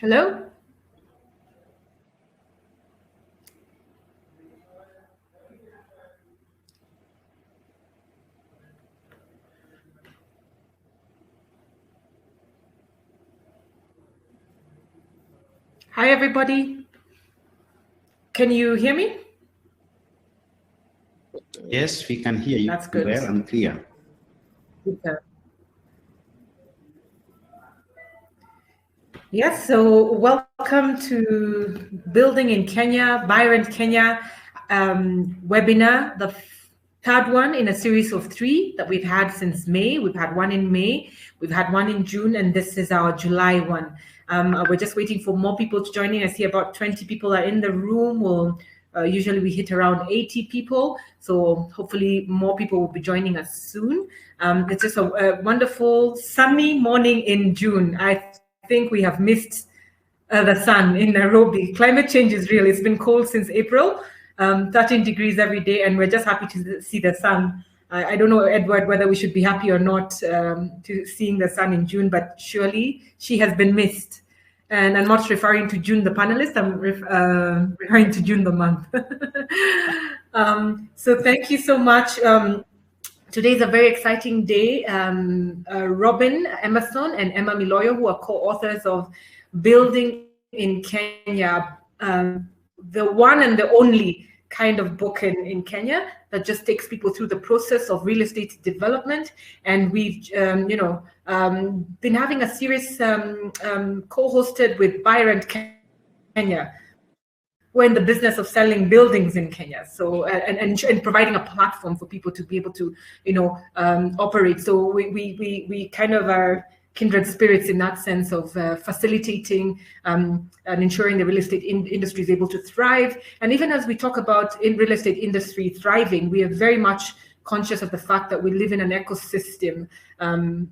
Hello? Hi, everybody. Can you hear me? Yes, we can hear you. That's good. Well and clear. Okay. Yes, so welcome to Building in Kenya, Vibrant Kenya webinar, the third one in a series of 3 that we've had since May. We've had one in May, we've had one in June, and this is our July one. We're just waiting for more people to join in. I see about 20 people are in the room. Usually we hit around 80 people, so hopefully more people will be joining us soon. It's just a wonderful sunny morning in June. I think we have missed the sun in Nairobi. Climate change is real. It's been cold since April, 13 degrees every day, and we're just happy to see the sun. I don't know, Edward, whether we should be happy or not to seeing the sun in June, but surely she has been missed. And I'm not referring to June, the panelist, I'm referring to June, the month. So thank you so much. Today is a very exciting day. Robin Emerson and Emma Miloyo, who are co-authors of Building in Kenya, the one and the only kind of book in Kenya that just takes people through the process of real estate development. And we've, been having a series co-hosted with Vibrant Kenya. We're in the business of selling buildings in Kenya, so and providing a platform for people to be able to, operate. So we kind of are kindred spirits in that sense of facilitating and ensuring the real estate industry is able to thrive. And even as we talk about in real estate industry thriving, we are very much conscious of the fact that we live in an ecosystem, and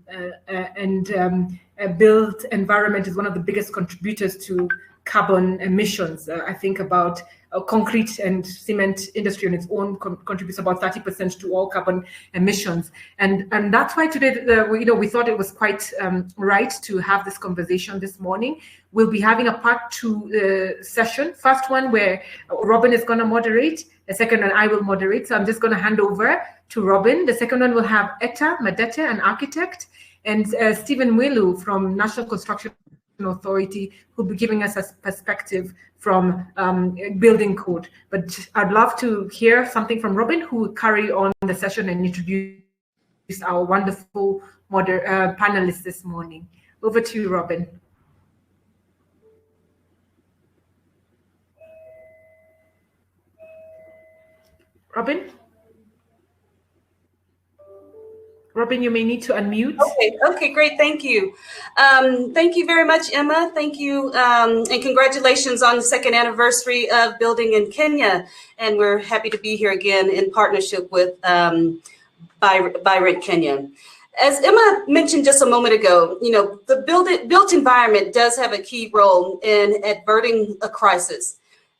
a built environment is one of the biggest contributors to carbon emissions. I think about concrete and cement industry on its own contributes about 30% to all carbon emissions, and that's why today we thought it was quite right to have this conversation this morning. We'll be having a part 2 session. First one where Robin is going to moderate. The second one I will moderate. So I'm just going to hand over to Robin. The second one will have Etta Madete, an architect, and Stephen Wilu from National Construction Authority, who'll be giving us a perspective from building code. But I'd love to hear something from Robin, who will carry on the session and introduce our wonderful panelists this morning. Over to you, Robin. Robin, you may need to unmute. Okay, great. Thank you. Thank you very much, Emma. Thank you. And congratulations on the 2nd anniversary of Building in Kenya. And we're happy to be here again in partnership with Vibrant Kenya. As Emma mentioned just a moment ago, the built environment does have a key role in averting a crisis.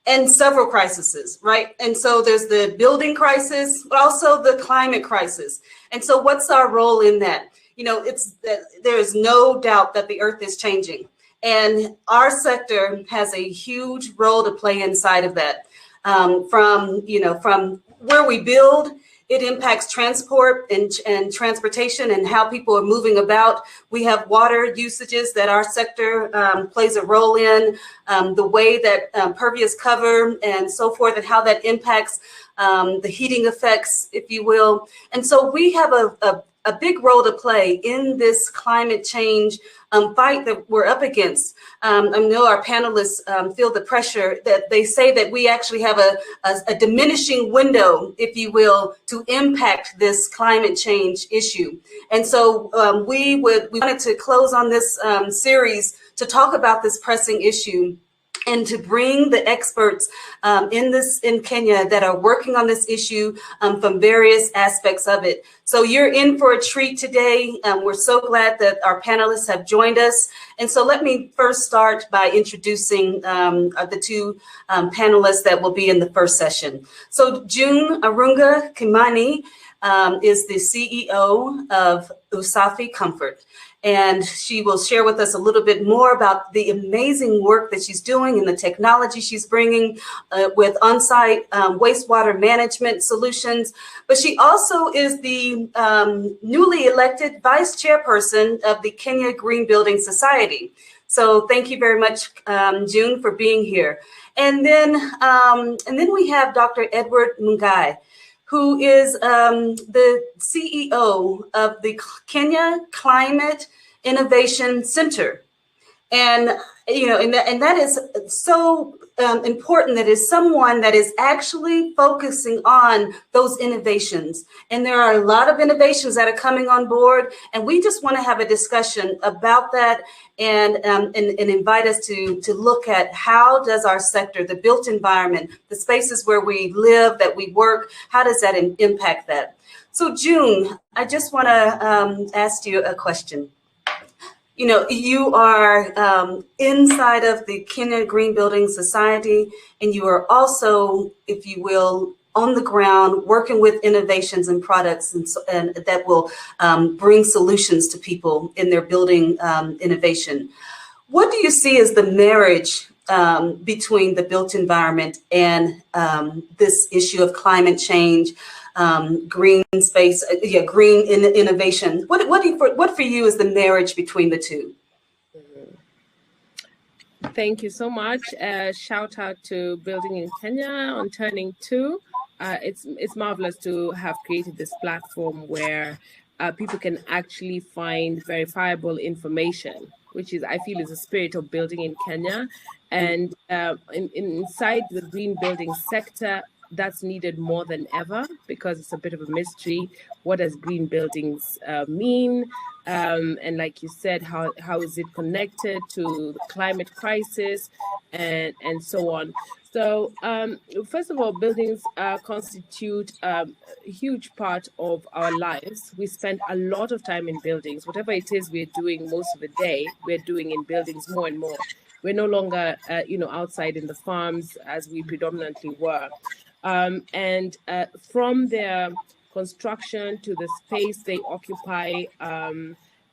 And several crises, right? And so there's the building crisis, but also the climate crisis. And so what's our role in that? There is no doubt that the earth is changing. And our sector has a huge role to play inside of that. From where we build, it impacts transport and transportation and how people are moving about. We have water usages that our sector plays a role in, the way that pervious cover and so forth, and how that impacts the heating effects, if you will. And so we have a big role to play in this climate change fight that we're up against. I know our panelists feel the pressure that they say that we actually have a diminishing window, if you will, to impact this climate change issue. And so we wanted to close on this series to talk about this pressing issue and to bring the experts in Kenya that are working on this issue from various aspects of it. So you're in for a treat today. We're so glad that our panelists have joined us. And so let me first start by introducing the 2 panelists that will be in the first session. So June Arunga Kimani is the CEO of Usafi Comfort. And she will share with us a little bit more about the amazing work that she's doing and the technology she's bringing with on-site wastewater management solutions. But she also is the newly elected vice chairperson of the Kenya Green Building Society. So thank you very much, June, for being here. And then we have Dr. Edward Mungai, who is the CEO of the Kenya Climate Innovation Center. And, and that is so important. That is someone that is actually focusing on those innovations. And there are a lot of innovations that are coming on board. And we just want to have a discussion about that and invite us to look at how does our sector, the built environment, the spaces where we live, that we work, how does that impact that? So June, I just want to ask you a question. You are inside of the Kenya Green Building Society, and you are also, if you will, on the ground working with innovations and products and that will bring solutions to people in their building innovation. What do you see as the marriage between the built environment and this issue of climate change? Green space, green innovation. What for you is the marriage between the two? Thank you so much. Shout out to Building in Kenya on turning 2. It's marvelous to have created this platform where people can actually find verifiable information, which is, I feel, is the spirit of Building in Kenya. And inside the green building sector, that's needed more than ever because it's a bit of a mystery. What does green buildings mean? And like you said, how is it connected to the climate crisis and so on? So first of all, buildings constitute a huge part of our lives. We spend a lot of time in buildings. Whatever it is we're doing most of the day, we're doing in buildings more and more. We're no longer, outside in the farms as we predominantly were. And from their construction to the space they occupy,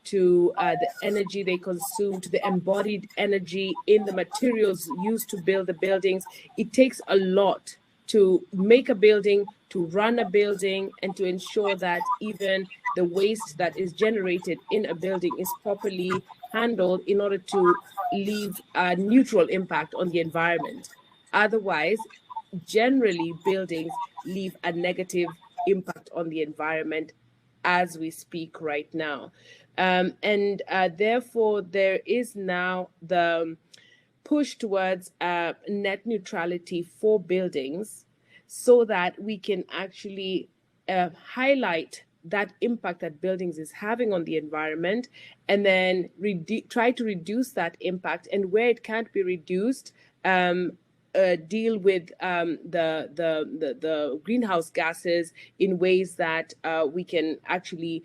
to the energy they consume, to the embodied energy in the materials used to build the buildings, it takes a lot to make a building, to run a building, and to ensure that even the waste that is generated in a building is properly handled in order to leave a neutral impact on the environment. Otherwise, generally, buildings leave a negative impact on the environment as we speak right now. Therefore, there is now the push towards net neutrality for buildings so that we can actually highlight that impact that buildings is having on the environment, and then try to reduce that impact, and where it can't be reduced, deal with the greenhouse gases in ways that we can actually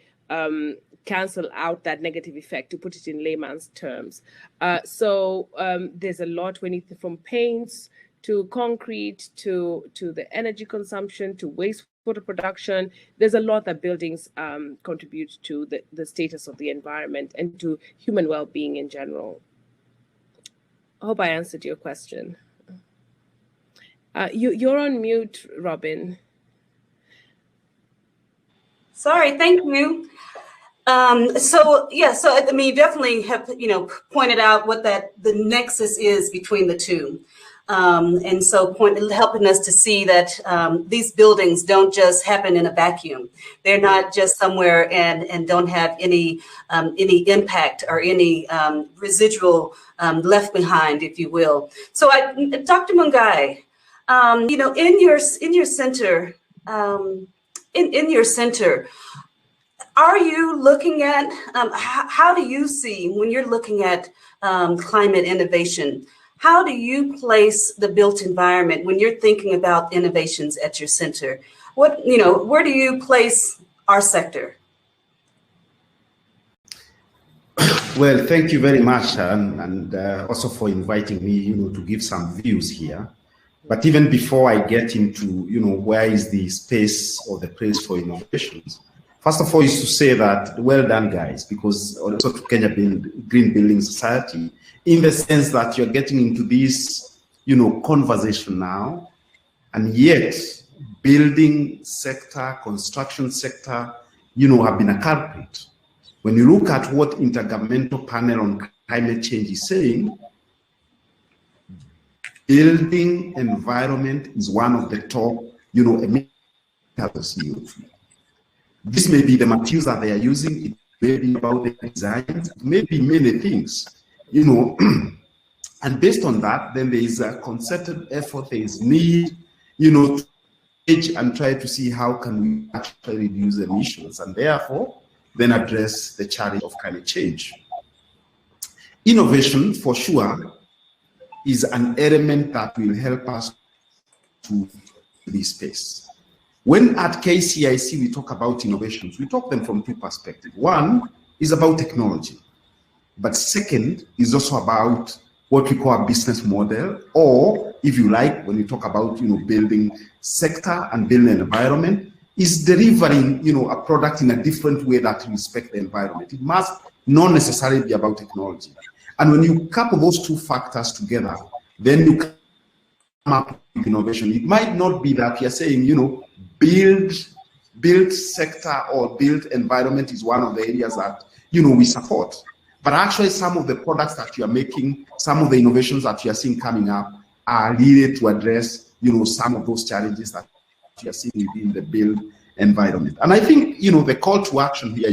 cancel out that negative effect, to put it in layman's terms. So there's a lot from paints to concrete to the energy consumption to wastewater production. There's a lot that buildings contribute to the status of the environment and to human well-being in general. I hope I answered your question. You're on mute, Robin. Sorry, thank you. So I mean, you definitely have, pointed out what the nexus is between the two. And so helping us to see that these buildings don't just happen in a vacuum. They're not just somewhere and don't have any impact or any residual left behind, if you will. So Dr. Mungai, in your center, in your center, are you looking at, how do you see, when you're looking at climate innovation, how do you place the built environment when you're thinking about innovations at your center? Where do you place our sector? Well, thank you very much, and also for inviting me, to give some views here. But even before I get into, where is the space or the place for innovations, first of all is to say that, well done, guys, because also to Kenya Green Building Society, in the sense that you're getting into this, conversation now, and yet building sector, construction sector, have been a culprit. When you look at what Intergovernmental Panel on Climate Change is saying, building environment is one of the top, emitters of CO2. This may be the materials that they are using, it may be about the designs, it may be many things, and based on that, then there is a concerted effort, there is need, to engage and try to see how can we actually reduce emissions and therefore then address the challenge of climate change. Innovation, for sure, is an element that will help us to this space. When at KCIC we talk about innovations, we talk them from two perspectives. One is about technology, but second is also about what we call a business model, or if you like, when we talk about building sector and building an environment, is delivering a product in a different way that respects the environment. It must not necessarily be about technology. And when you couple those two factors together, then you come up with innovation. It might not be that you're saying, build sector or build environment is one of the areas that, we support. But actually some of the products that you are making, some of the innovations that you are seeing coming up are needed to address, some of those challenges that you are seeing within the build environment. And I think, the call to action here,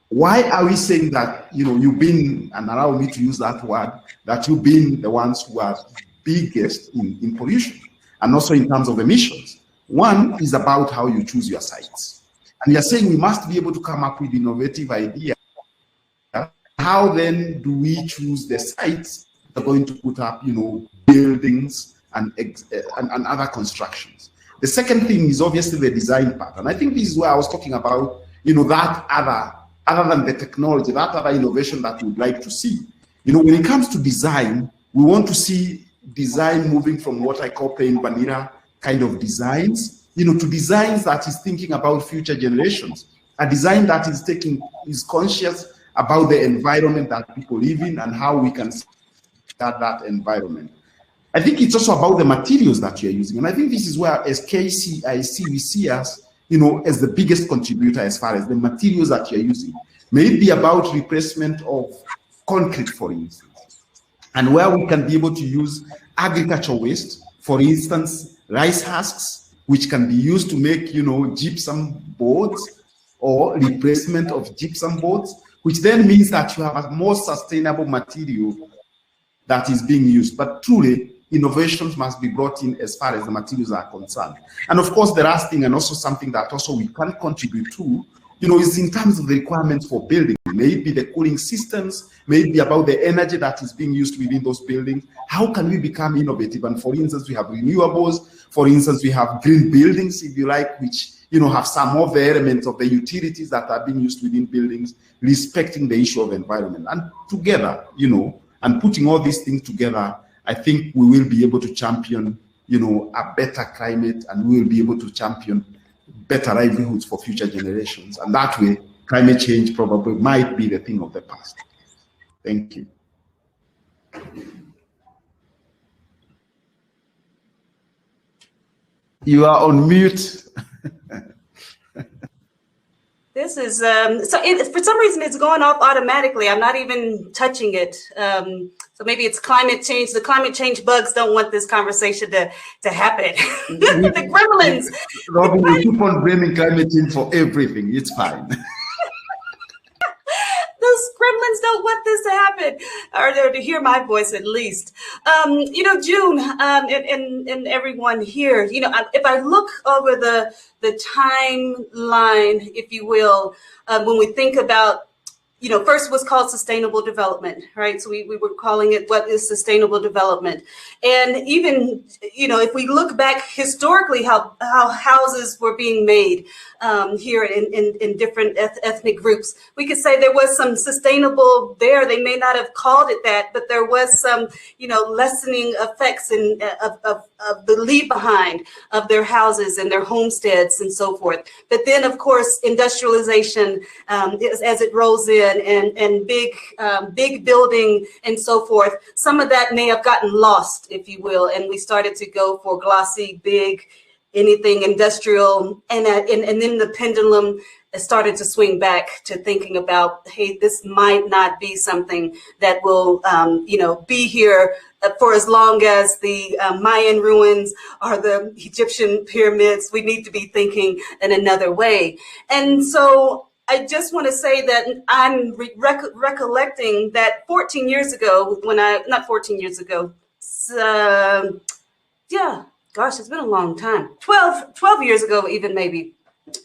why are we saying that, you've been, and allow me to use that word, that you've been the ones who are biggest in pollution and also in terms of emissions? One is about how you choose your sites. And you're saying we must be able to come up with innovative ideas. How then do we choose the sites that are going to put up, buildings and other constructions? The second thing is obviously the design part. And I think this is where I was talking about, that other than the technology, that other innovation that we'd like to see. When it comes to design, we want to see design moving from what I call plain vanilla kind of designs, to designs that is thinking about future generations. A design that is conscious about the environment that people live in and how we can start that environment. I think it's also about the materials that you're using. And I think this is where, as KCIC, we see us, as the biggest contributor as far as the materials that you're using. May it be about replacement of concrete, for instance, and where we can be able to use agricultural waste, for instance, rice husks, which can be used to make, gypsum boards or replacement of gypsum boards, which then means that you have a more sustainable material that is being used. But truly, innovations must be brought in as far as the materials are concerned. And of course, the last thing, and also something that also we can contribute to, is in terms of the requirements for building. May it be the cooling systems, may it be about the energy that is being used within those buildings. How can we become innovative? And for instance, we have renewables. For instance, we have green buildings, if you like, which have some of the elements of the utilities that are being used within buildings, respecting the issue of environment. And together, and putting all these things together, I think we will be able to champion, a better climate, and we will be able to champion better livelihoods for future generations. And that way, climate change probably might be the thing of the past. Thank you. You are on mute. This is, for some reason, it's going off automatically. I'm not even touching it. So maybe it's climate change. The climate change bugs don't want this conversation to happen. The gremlins. Robin, you keep on blaming climate change for everything. It's fine. Those gremlins don't want this to happen, or to hear my voice at least. June, and everyone here, if I look over the timeline, if you will, when we think about first was called sustainable development, right? So we were calling it what is sustainable development. And even, if we look back historically, how houses were being made here in different ethnic groups, we could say there was some sustainable there. They may not have called it that, but there was some, lessening effects of the leave behind of their houses and their homesteads and so forth. But then, of course, industrialization, as it rolls in, and big building and so forth, some of that may have gotten lost, if you will, and we started to go for glossy, big, anything industrial, and then the pendulum started to swing back to thinking about, hey, this might not be something that will, be here for as long as the Mayan ruins or the Egyptian pyramids. We need to be thinking in another way. And so I just want to say that I'm recollecting that 14 years ago, not 14 years ago, gosh, it's been a long time. 12 years ago, even maybe.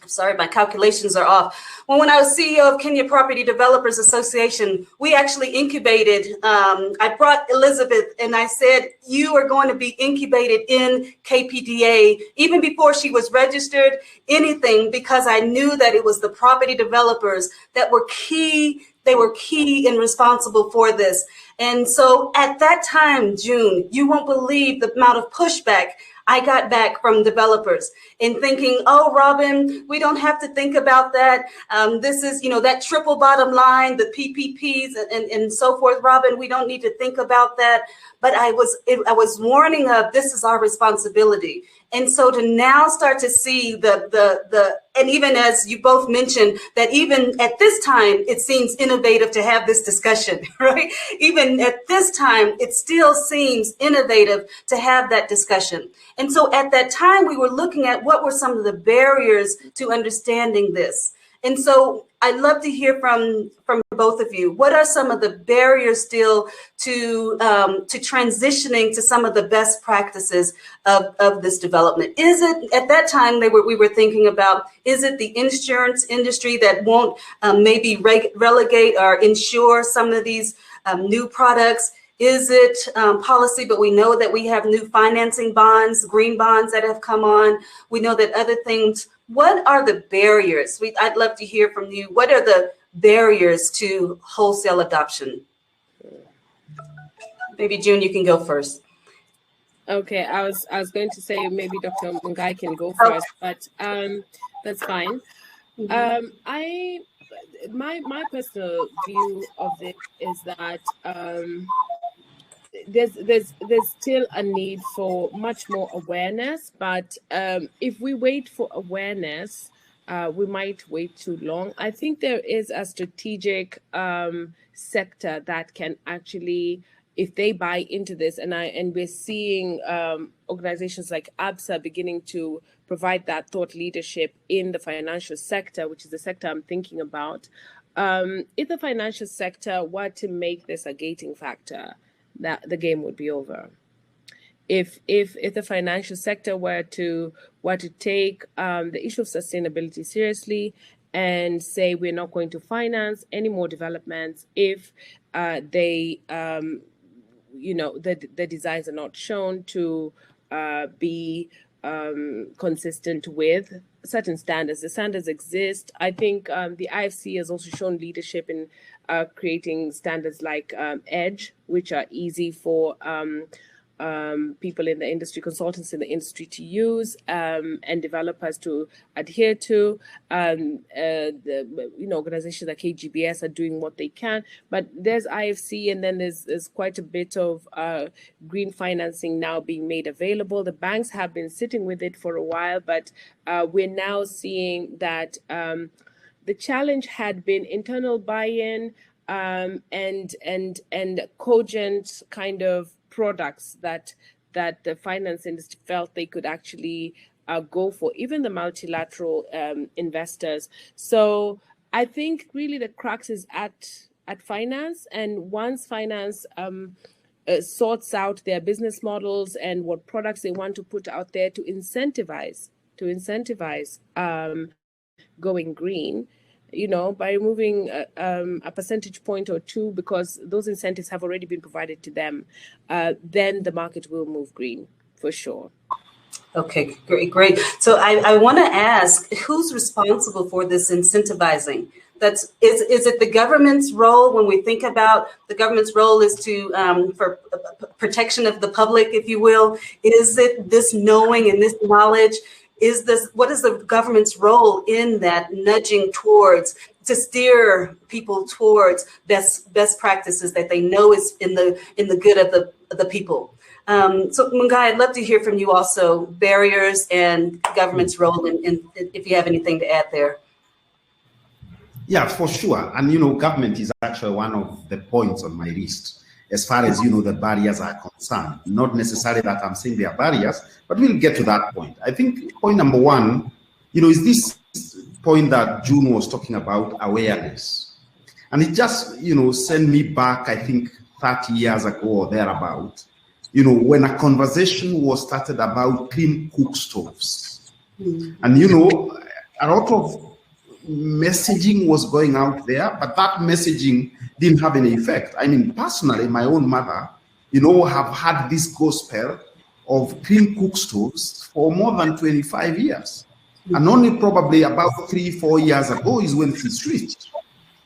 Sorry, my calculations are off. When I was CEO of Kenya Property Developers Association, we actually incubated. I brought Elizabeth and I said, you are going to be incubated in KPDA, even before she was registered, anything, because I knew that it was the property developers that were key. They were key and responsible for this. And so at that time, June, you won't believe the amount of pushback I got back from developers in thinking, oh, Robin, we don't have to think about that. This is, that triple bottom line, the PPPs and so forth. Robin, we don't need to think about that. But I was warning of, this is our responsibility. And so to now start to see and even as you both mentioned, that even at this time, it seems innovative to have this discussion, right? Even at this time, it still seems innovative to have that discussion. And so at that time, we were looking at what were some of the barriers to understanding this. And so I'd love to hear from both of you. What are some of the barriers still to transitioning to some of the best practices of this development? Is it at that time we were thinking about, is it the insurance industry that won't maybe relegate or insure some of these new products? Is it policy? But we know that we have new financing bonds, green bonds that have come on. We know that other things. What are the barriers? I'd love to hear from you. What are the barriers to wholesale adoption? Maybe June, you can go first. Okay, I was going to say maybe Dr. Mungai can go first, but that's fine. My personal view of it is that there's still a need for much more awareness, but if we wait for awareness, we might wait too long. I think there is a strategic sector that can actually, if they buy into this, and we're seeing organizations like ABSA beginning to provide that thought leadership in the financial sector, which is the sector I'm thinking about. If the financial sector were to make this a gating factor, that the game would be over. If the financial sector were to take the issue of sustainability seriously and say we're not going to finance any more developments if the designs are not shown to be consistent with certain standards. The standards exist. I think the IFC has also shown leadership in creating standards like EDGE, which are easy for people in the industry, consultants in the industry to use and developers to adhere to. Organizations like KGBS are doing what they can, but there's IFC, and then there's quite a bit of green financing now being made available. The banks have been sitting with it for a while, but we're now seeing that the challenge had been internal buy-in and cogent kind of products that the finance industry felt they could actually go for, even the multilateral investors. So I think really the crux is at finance, and once finance sorts out their business models and what products they want to put out there to incentivize going green, by removing a percentage point or two, because those incentives have already been provided to them, then the market will move green for sure. Okay, great. So I want to ask, who's responsible for this incentivizing? Is it the government's role? When we think about the government's role is to for protection of the public, if you will. Is it this knowing and this knowledge? What is the government's role in that nudging to steer people towards best practices that they know is in the good of the people? So Mungai, I'd love to hear from you also, barriers and government's role, and if you have anything to add there. Yeah, for sure. And, government is actually one of the points on my list as far as, the barriers are concerned. Not necessarily that I'm saying they are barriers, but we'll get to that point. I think point number one, is this point that June was talking about, awareness. And it just, sent me back, I think, 30 years ago or thereabout, when a conversation was started about clean cook stoves. And, a lot of messaging was going out there, but that messaging didn't have any effect. I mean, personally, my own mother, have had this gospel of clean cook stoves for more than 25 years. And only probably about 3-4 years ago is when she switched,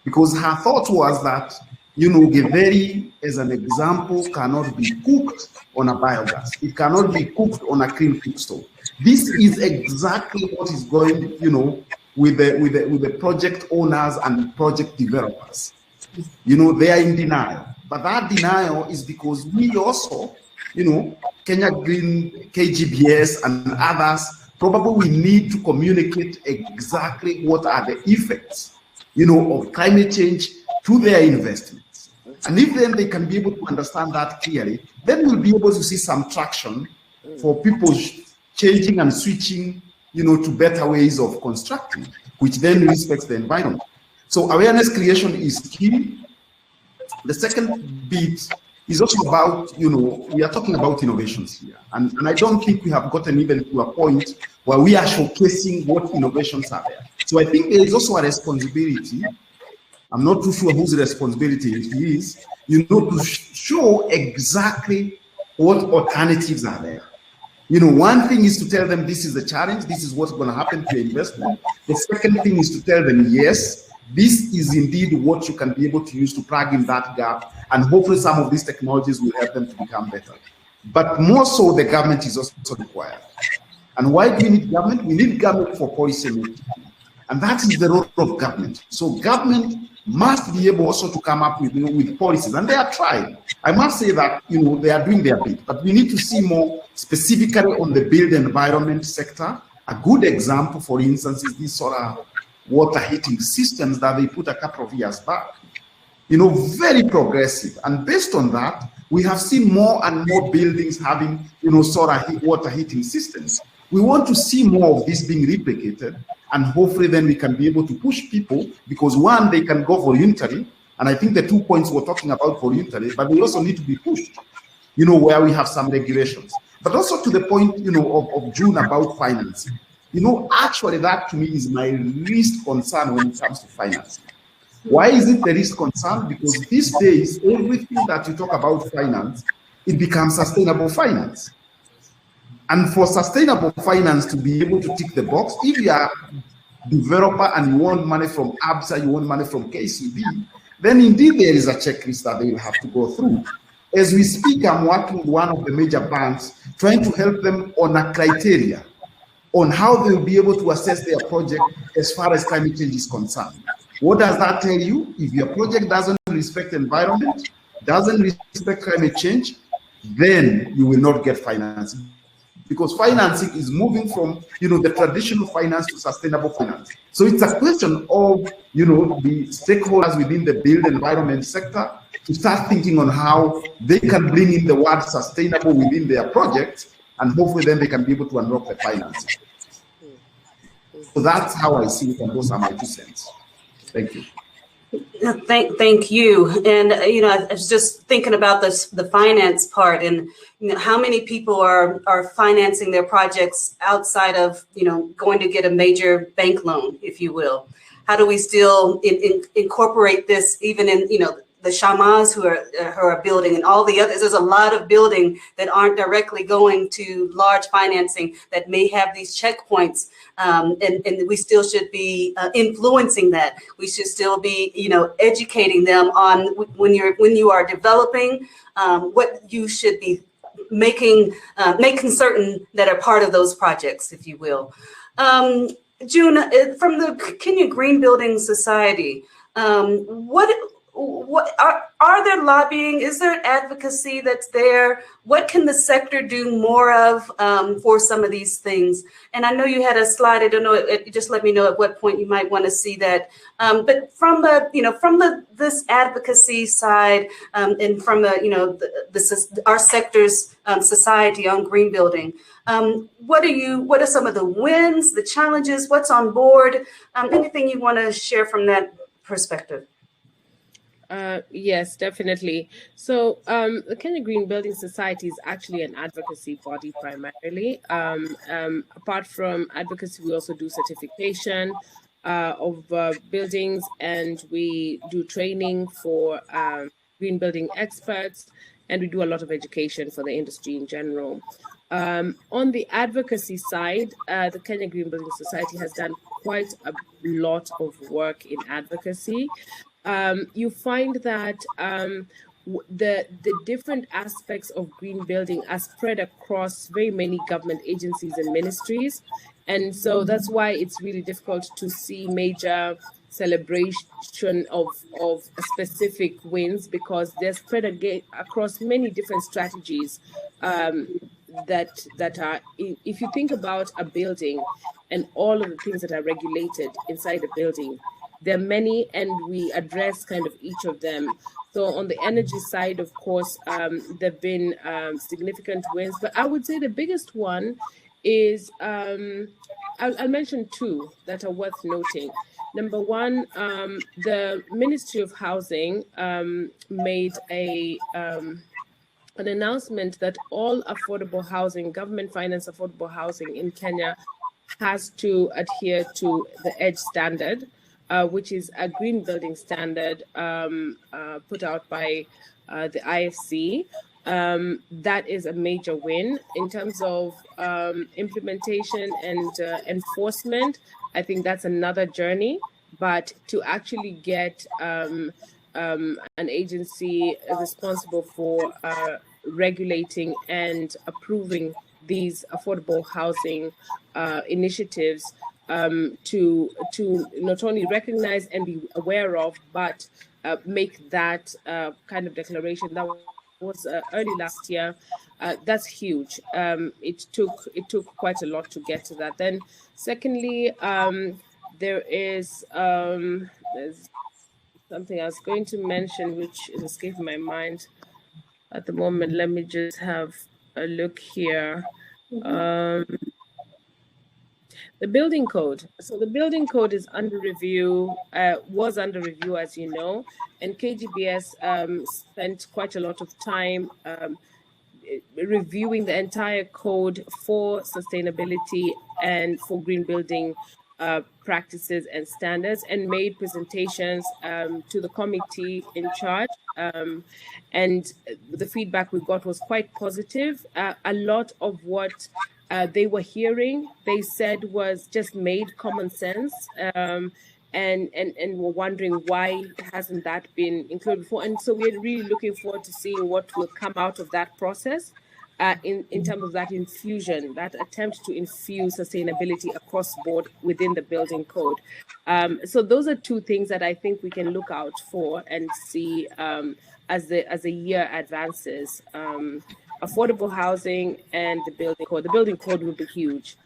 because her thought was that, Githeri, as an example, cannot be cooked on a biogas. It cannot be cooked on a clean cook stove. This is exactly what is going, with the project owners and project developers. They are in denial. But that denial is because we also, Kenya Green, KGBS, and others, probably we need to communicate exactly what are the effects, of climate change to their investments. And if then they can be able to understand that clearly, then we'll be able to see some traction for people changing and switching, to better ways of constructing, which then respects the environment. So awareness creation is key. The second bit is also about, we are talking about innovations here. And I don't think we have gotten even to a point where we are showcasing what innovations are there. So I think there is also a responsibility. I'm not too sure whose responsibility it is, to show exactly what alternatives are there. One thing is to tell them this is the challenge, this is what's going to happen to your investment. The second thing is to tell them, yes, this is indeed what you can be able to use to plug in that gap, and hopefully some of these technologies will help them to become better. But more so, the government is also required. And why do we need government? We need government for policy making. And that is the role of government. So government must be able also to come up with policies, and they are trying. I must say that they are doing their bit, but we need to see more specifically on the built environment sector. A good example, for instance, is these solar water heating systems that they put a couple of years back. Very progressive, and based on that, we have seen more and more buildings having solar water heating systems. We want to see more of this being replicated, and hopefully then we can be able to push people, because one, they can go voluntary, and I think the 2 points we're talking about voluntary, but they also need to be pushed, where we have some regulations. But also to the point, of June about financing. Actually that to me is my least concern when it comes to financing. Why is it the least concern? Because these days, everything that you talk about finance, it becomes sustainable finance. And for sustainable finance to be able to tick the box, if you are a developer and you want money from ABSA, you want money from KCB, then indeed there is a checklist that they will have to go through. As we speak, I'm working with one of the major banks, trying to help them on a criteria on how they will be able to assess their project as far as climate change is concerned. What does that tell you? If your project doesn't respect the environment, doesn't respect climate change, then you will not get financing. Because financing is moving from, the traditional finance to sustainable finance. So it's a question of, the stakeholders within the built environment sector to start thinking on how they can bring in the word sustainable within their projects, and hopefully then they can be able to unlock the financing. So that's how I see it, and those are my 2 cents. Thank you. Thank you. And I was just thinking about the finance part, and how many people are financing their projects outside of going to get a major bank loan, if you will. How do we still incorporate this even in, the shamans who are building and all the others? There's a lot of building that aren't directly going to large financing that may have these checkpoints, and we still should be influencing that. We should still be, educating them on when you are developing what you should be making certain that are part of those projects, if you will. June, from the Kenya Green Building Society, what are there lobbying? Is there advocacy that's there? What can the sector do more of for some of these things? And I know you had a slide. I don't know. Just let me know at what point you might want to see that. But from this advocacy side, and from our sector's society on green building, what are some of the wins, the challenges? What's on board? Anything you want to share from that perspective? Yes, definitely. So the Kenya Green Building Society is actually an advocacy body primarily. Apart from advocacy, we also do certification of buildings, and we do training for green building experts, and we do a lot of education for the industry in general. On the advocacy side, the Kenya Green Building Society has done quite a lot of work in advocacy. You find that the different aspects of green building are spread across very many government agencies and ministries. And so that's why it's really difficult to see major celebration of specific wins, because they're spread across many different strategies that are, if you think about a building and all of the things that are regulated inside a building, there are many, and we address kind of each of them. So on the energy side, of course, there have been significant wins, but I would say the biggest one is, I'll mention two that are worth noting. Number one, the Ministry of Housing made an announcement that all affordable housing, government financed affordable housing in Kenya, has to adhere to the EDGE standard, which is a green building standard put out by the IFC. That is a major win in terms of implementation and enforcement. I think that's another journey, but to actually get an agency responsible for regulating and approving these affordable housing initiatives, to not only recognize and be aware of, but make that kind of declaration. That was early last year. That's huge. It took quite a lot to get to that. Then, secondly, there's something I was going to mention which is escaping my mind at the moment. Let me just have a look here. The building code. So the building code is under review, was under review, as you know, and KGBS spent quite a lot of time reviewing the entire code for sustainability and for green building practices and standards, and made presentations to the committee in charge. And the feedback we got was quite positive. A lot of what they were hearing, they said, was just made common sense, and were wondering why hasn't that been included before. And so we're really looking forward to seeing what will come out of that process in terms of that infusion, that attempt to infuse sustainability across board within the building code. So those are two things that I think we can look out for and see as the year advances. Affordable housing and the building code. The building code will be huge.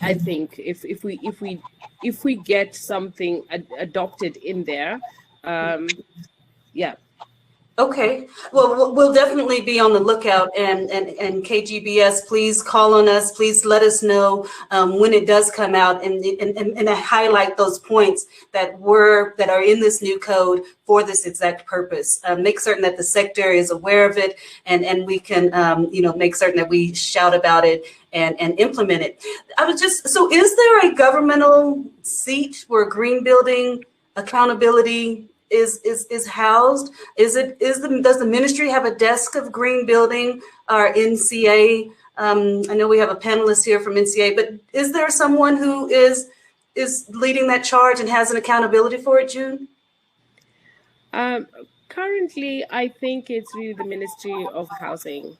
I think if we get something adopted in there, yeah. Okay, well, we'll definitely be on the lookout, and KGBS, please call on us. Please let us know when it does come out, and highlight those points that are in this new code for this exact purpose. Make certain that the sector is aware of it, and we can make certain that we shout about it and implement it. So is there a governmental seat where green building accountability is housed? Does the ministry have a desk of green building or NCA? I know we have a panelist here from NCA, but is there someone who is leading that charge and has an accountability for it, June? Currently, I think it's really the Ministry of Housing.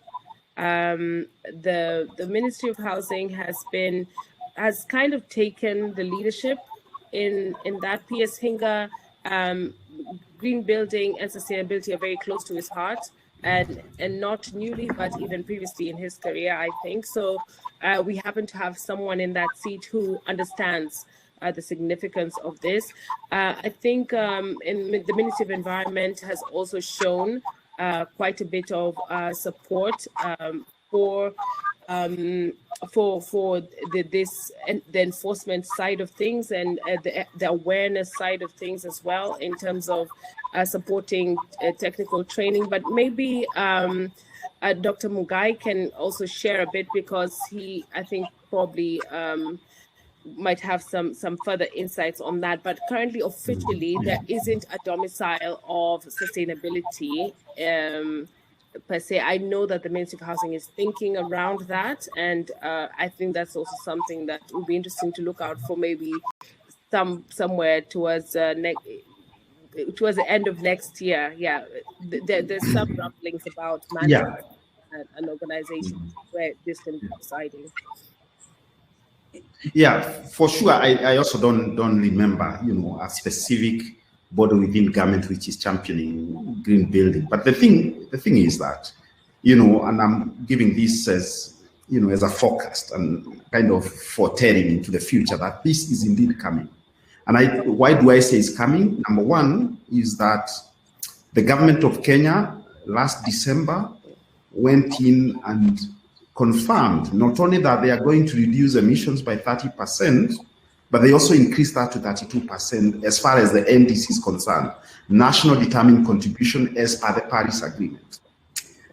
The Ministry of Housing has kind of taken the leadership in that. P.S. Hinga, green building and sustainability are very close to his heart, and not newly, but even previously in his career, I think. So we happen to have someone in that seat who understands the significance of this. I think in the Ministry of Environment has also shown quite a bit of support for the enforcement side of things, and the awareness side of things as well, in terms of supporting technical training. But maybe Dr. Mugai can also share a bit, because he, I think, probably might have some further insights on that. But currently, officially, there isn't a domicile of sustainability per se. I know that the Ministry of Housing is thinking around that, and I think that's also something that would be interesting to look out for, maybe somewhere towards the end of next year. Yeah, there's some rumblings about Manchester, an organization where this can be deciding. Yeah, for sure. I also don't remember, a specific body within government which is championing green building. But the thing is that, and I'm giving this as, as a forecast and kind of foretelling into the future, that this is indeed coming. And why do I say it's coming? Number one is that the government of Kenya last December went in and confirmed not only that they are going to reduce emissions by 30%, but they also increased that to 32% as far as the NDC is concerned, national determined contribution as per the Paris Agreement.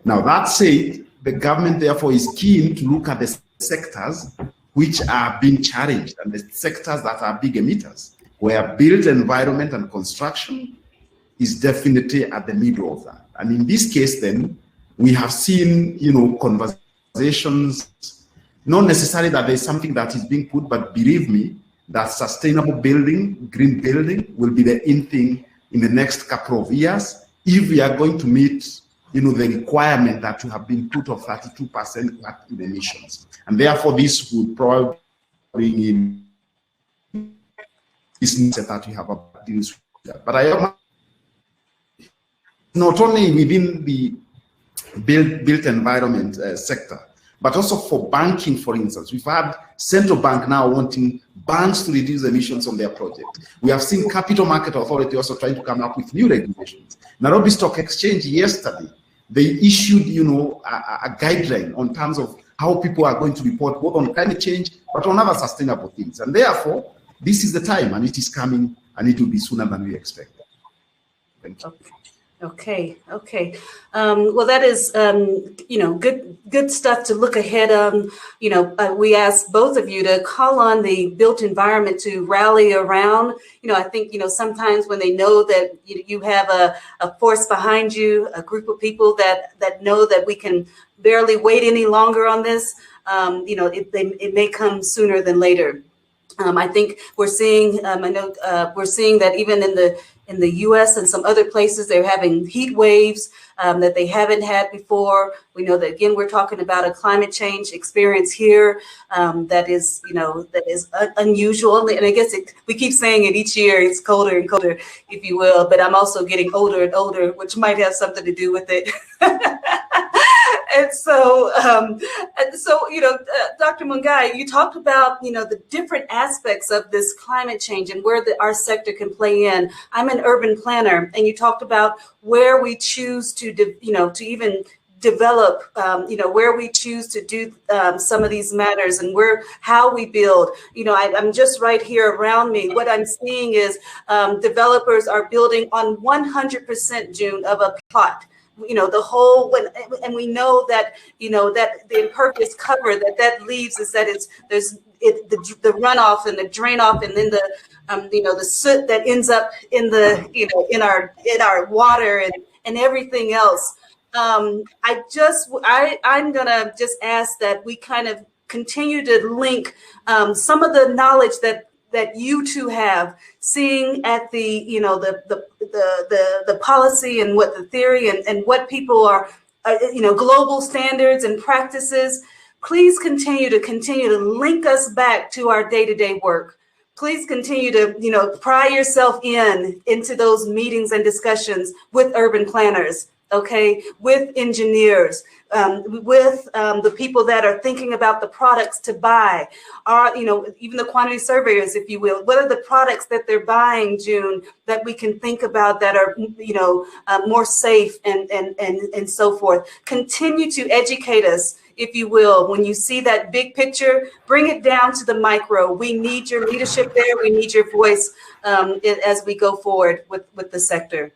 Now, that said, the government therefore is keen to look at the sectors which are being challenged and the sectors that are big emitters, where built environment and construction is definitely at the middle of that. And in this case, then, we have seen, conversations, not necessarily that there's something that is being put, but believe me, that sustainable building, green building, will be the in thing in the next couple of years if we are going to meet, the requirement that you have been put of 32% cut in emissions. And therefore, this would probably bring in this mindset that we have about deals with that. But I am not only within the built environment sector, but also for banking, for instance. We've had central bank now wanting banks to reduce emissions on their project. We have seen Capital Market Authority also trying to come up with new regulations. Nairobi Stock Exchange yesterday, they issued, a guideline on terms of how people are going to report both on climate change, but on other sustainable things. And therefore, this is the time, and it is coming, and it will be sooner than we expect. Thank you. Okay. Well, that is, good stuff to look ahead on. We asked both of you to call on the built environment to rally around. I think, sometimes when they know that you have a force behind you, a group of people that know that we can barely wait any longer on this, it may come sooner than later. I think we're seeing, we're seeing that even in the U.S. and some other places, they're having heat waves that they haven't had before. We know that, again, we're talking about a climate change experience here that is unusual. And I guess we keep saying it each year, it's colder and colder, if you will, but I'm also getting older and older, which might have something to do with it. And so, Dr. Mungai, you talked about, the different aspects of this climate change and where our sector can play in. I'm an urban planner, and you talked about where we choose to even develop, where we choose to do some of these matters and how we build. I'm just right here around me. What I'm seeing is developers are building on 100%, June, of a plot. The whole, and we know that, that the impervious cover that leaves is that the runoff and the drain off, and then the soot that ends up in in our water and everything else. I'm gonna just ask that we kind of continue to link some of the knowledge that you two have, seeing at the policy and what the theory and what people are, global standards and practices. Please continue to link us back to our day-to-day work. Please continue to, pry yourself into those meetings and discussions with urban planners, okay, with engineers, with the people that are thinking about the products to buy, even the quantity surveyors, if you will. What are the products that they're buying, June, that we can think about that are, more safe and so forth. Continue to educate us, if you will. When you see that big picture, bring it down to the micro. We need your leadership there. We need your voice as we go forward with the sector.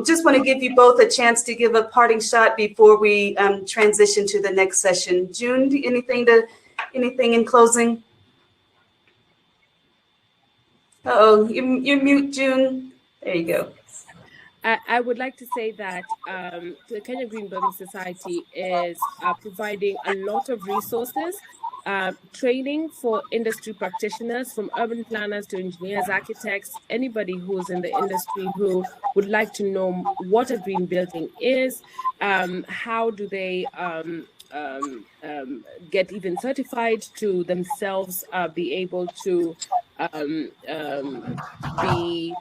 Just want to give you both a chance to give a parting shot before we transition to the next session. June, anything in closing? Uh-oh, you're mute, June. There you go. I would like to say that the Kenya Green Building Society is providing a lot of resources, training for industry practitioners, from urban planners to engineers, architects, anybody who's in the industry who would like to know what a green building is, how do they get even certified to themselves, be able to be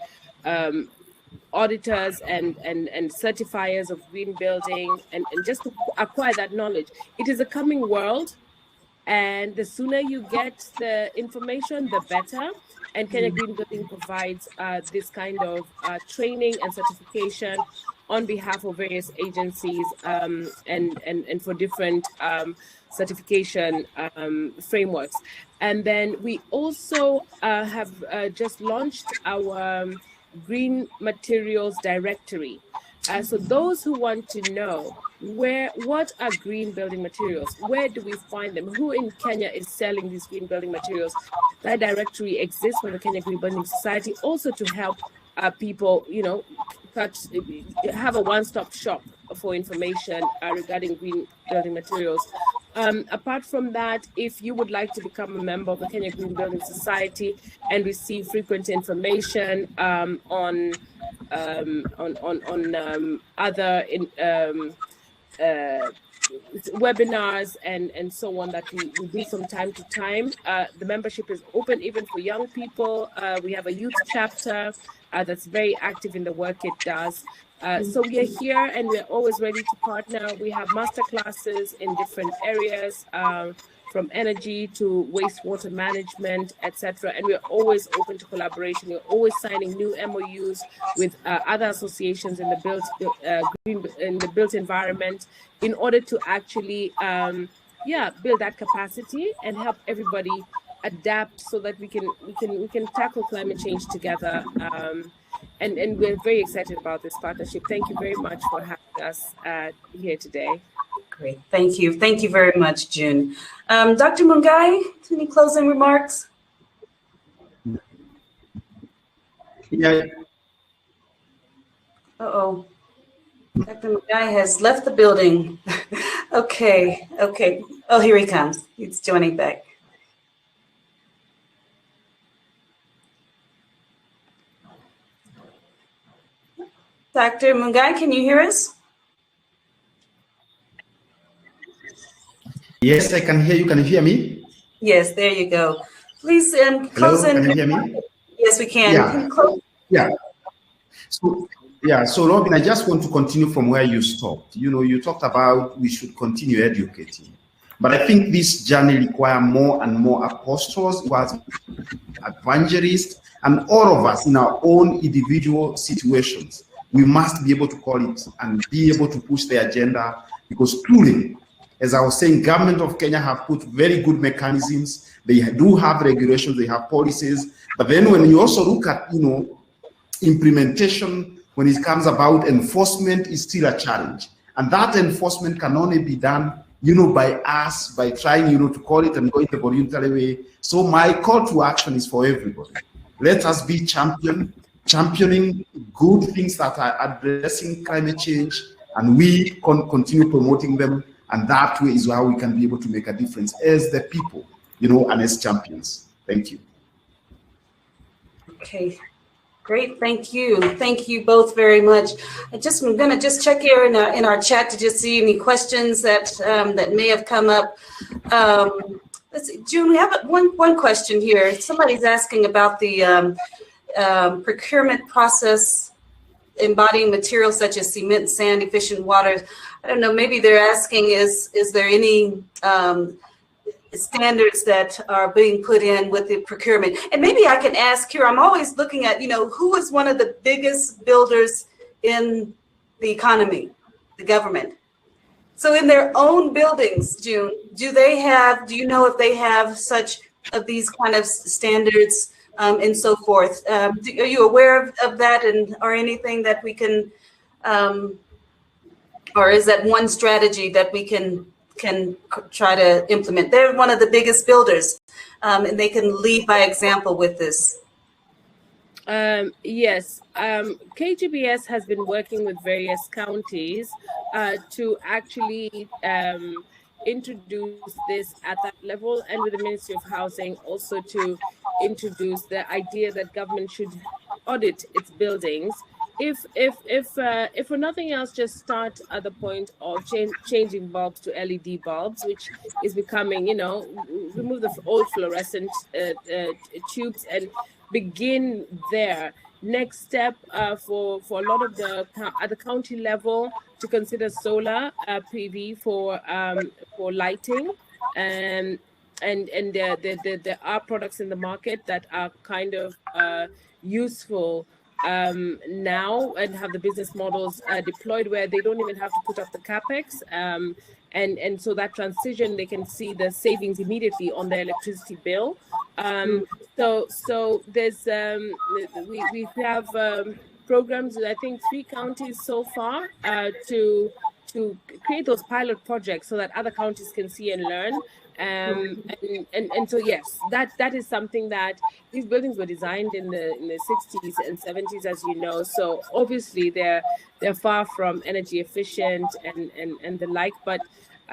auditors and certifiers of green building, and just to acquire that knowledge. It is a coming world, and the sooner you get the information, the better. And Kenya Green Building provides this kind of training and certification on behalf of various agencies and for different certification frameworks. And then we also have just launched our Green Materials Directory. So those who want to know what are green building materials, where do we find them, who in Kenya is selling these green building materials, that directory exists for the Kenya Green Building Society, also to help people, have a one-stop shop for information regarding green building materials. Apart from that, if you would like to become a member of the Kenya Green Building Society and receive frequent information on other webinars and so on that we do from time to time, the membership is open even for young people. We have a youth chapter that's very active in the work it does. So we are here and we're always ready to partner. We have master classes in different areas, from energy to wastewater management, etc. And we're always open to collaboration. We're always signing new MOUs with other associations in the built environment, in order to actually build that capacity and help everybody adapt so that we can tackle climate change together. And we're very excited about this partnership. Thank you very much for having us here today. Great, thank you. Thank you very much, June. Dr. Mungai, any closing remarks? Yeah. Uh-oh, Dr. Mungai has left the building. Okay. Oh, here he comes. He's joining back. Dr. Mungai, can you hear us? Yes, I can hear you. Can you hear me? Yes, there you go. Please close. Hello, can you hear me? Yes, we can. Yeah. Can you close? Yeah. So Yeah, so Robin, I just want to continue from where you stopped. You know, you talked about we should continue educating, but I think this journey requires more and more apostles, who are evangelists, and all of us in our own individual situations. We must be able to call it and be able to push the agenda, because truly, as I was saying, government of Kenya have put very good mechanisms. They do have regulations, they have policies, but then when you also look at, you know, implementation, when it comes about enforcement, is still a challenge. And that enforcement can only be done, you know, by us, by trying, you know, to call it and go in the voluntary way. So my call to action is for everybody. Let us be championing good things that are addressing climate change, and we continue promoting them. And that way is how we can be able to make a difference as the people, you know, and as champions. Thank you. Okay. Great, thank you. Thank you both very much. I'm gonna just check here in our chat to just see any questions that that may have come up. Let's see, June, we have one question here. Somebody's asking about the procurement process embodying materials such as cement, sand, efficient water. I don't know, maybe they're asking, is there any standards that are being put in with the procurement? And maybe I can ask here, I'm always looking at, you know, who is one of the biggest builders in the economy, the government? So in their own buildings, June, do you know if they have such of these kind of standards and so forth? Are you aware of that, and or anything that we can, or is that one strategy that we can try to implement? They're one of the biggest builders, and they can lead by example with this. Yes, KGBS has been working with various counties to actually introduce this at that level, and with the Ministry of Housing also to introduce the idea that government should audit its buildings. If for nothing else, just start at the point of changing bulbs to LED bulbs, which is becoming, you know, remove the old fluorescent tubes and begin there. Next step for a lot of at the county level, to consider solar PV for lighting, and there are products in the market that are kind of useful now, and have the business models deployed where they don't even have to put up the capex, and so that transition, they can see the savings immediately on their electricity bill. So there's we have programs in, I think, 3 counties so far to create those pilot projects so that other counties can see and learn. And so yes, that is something that these buildings were designed in the 60s and 70s, as you know. So obviously they're far from energy efficient and the like, but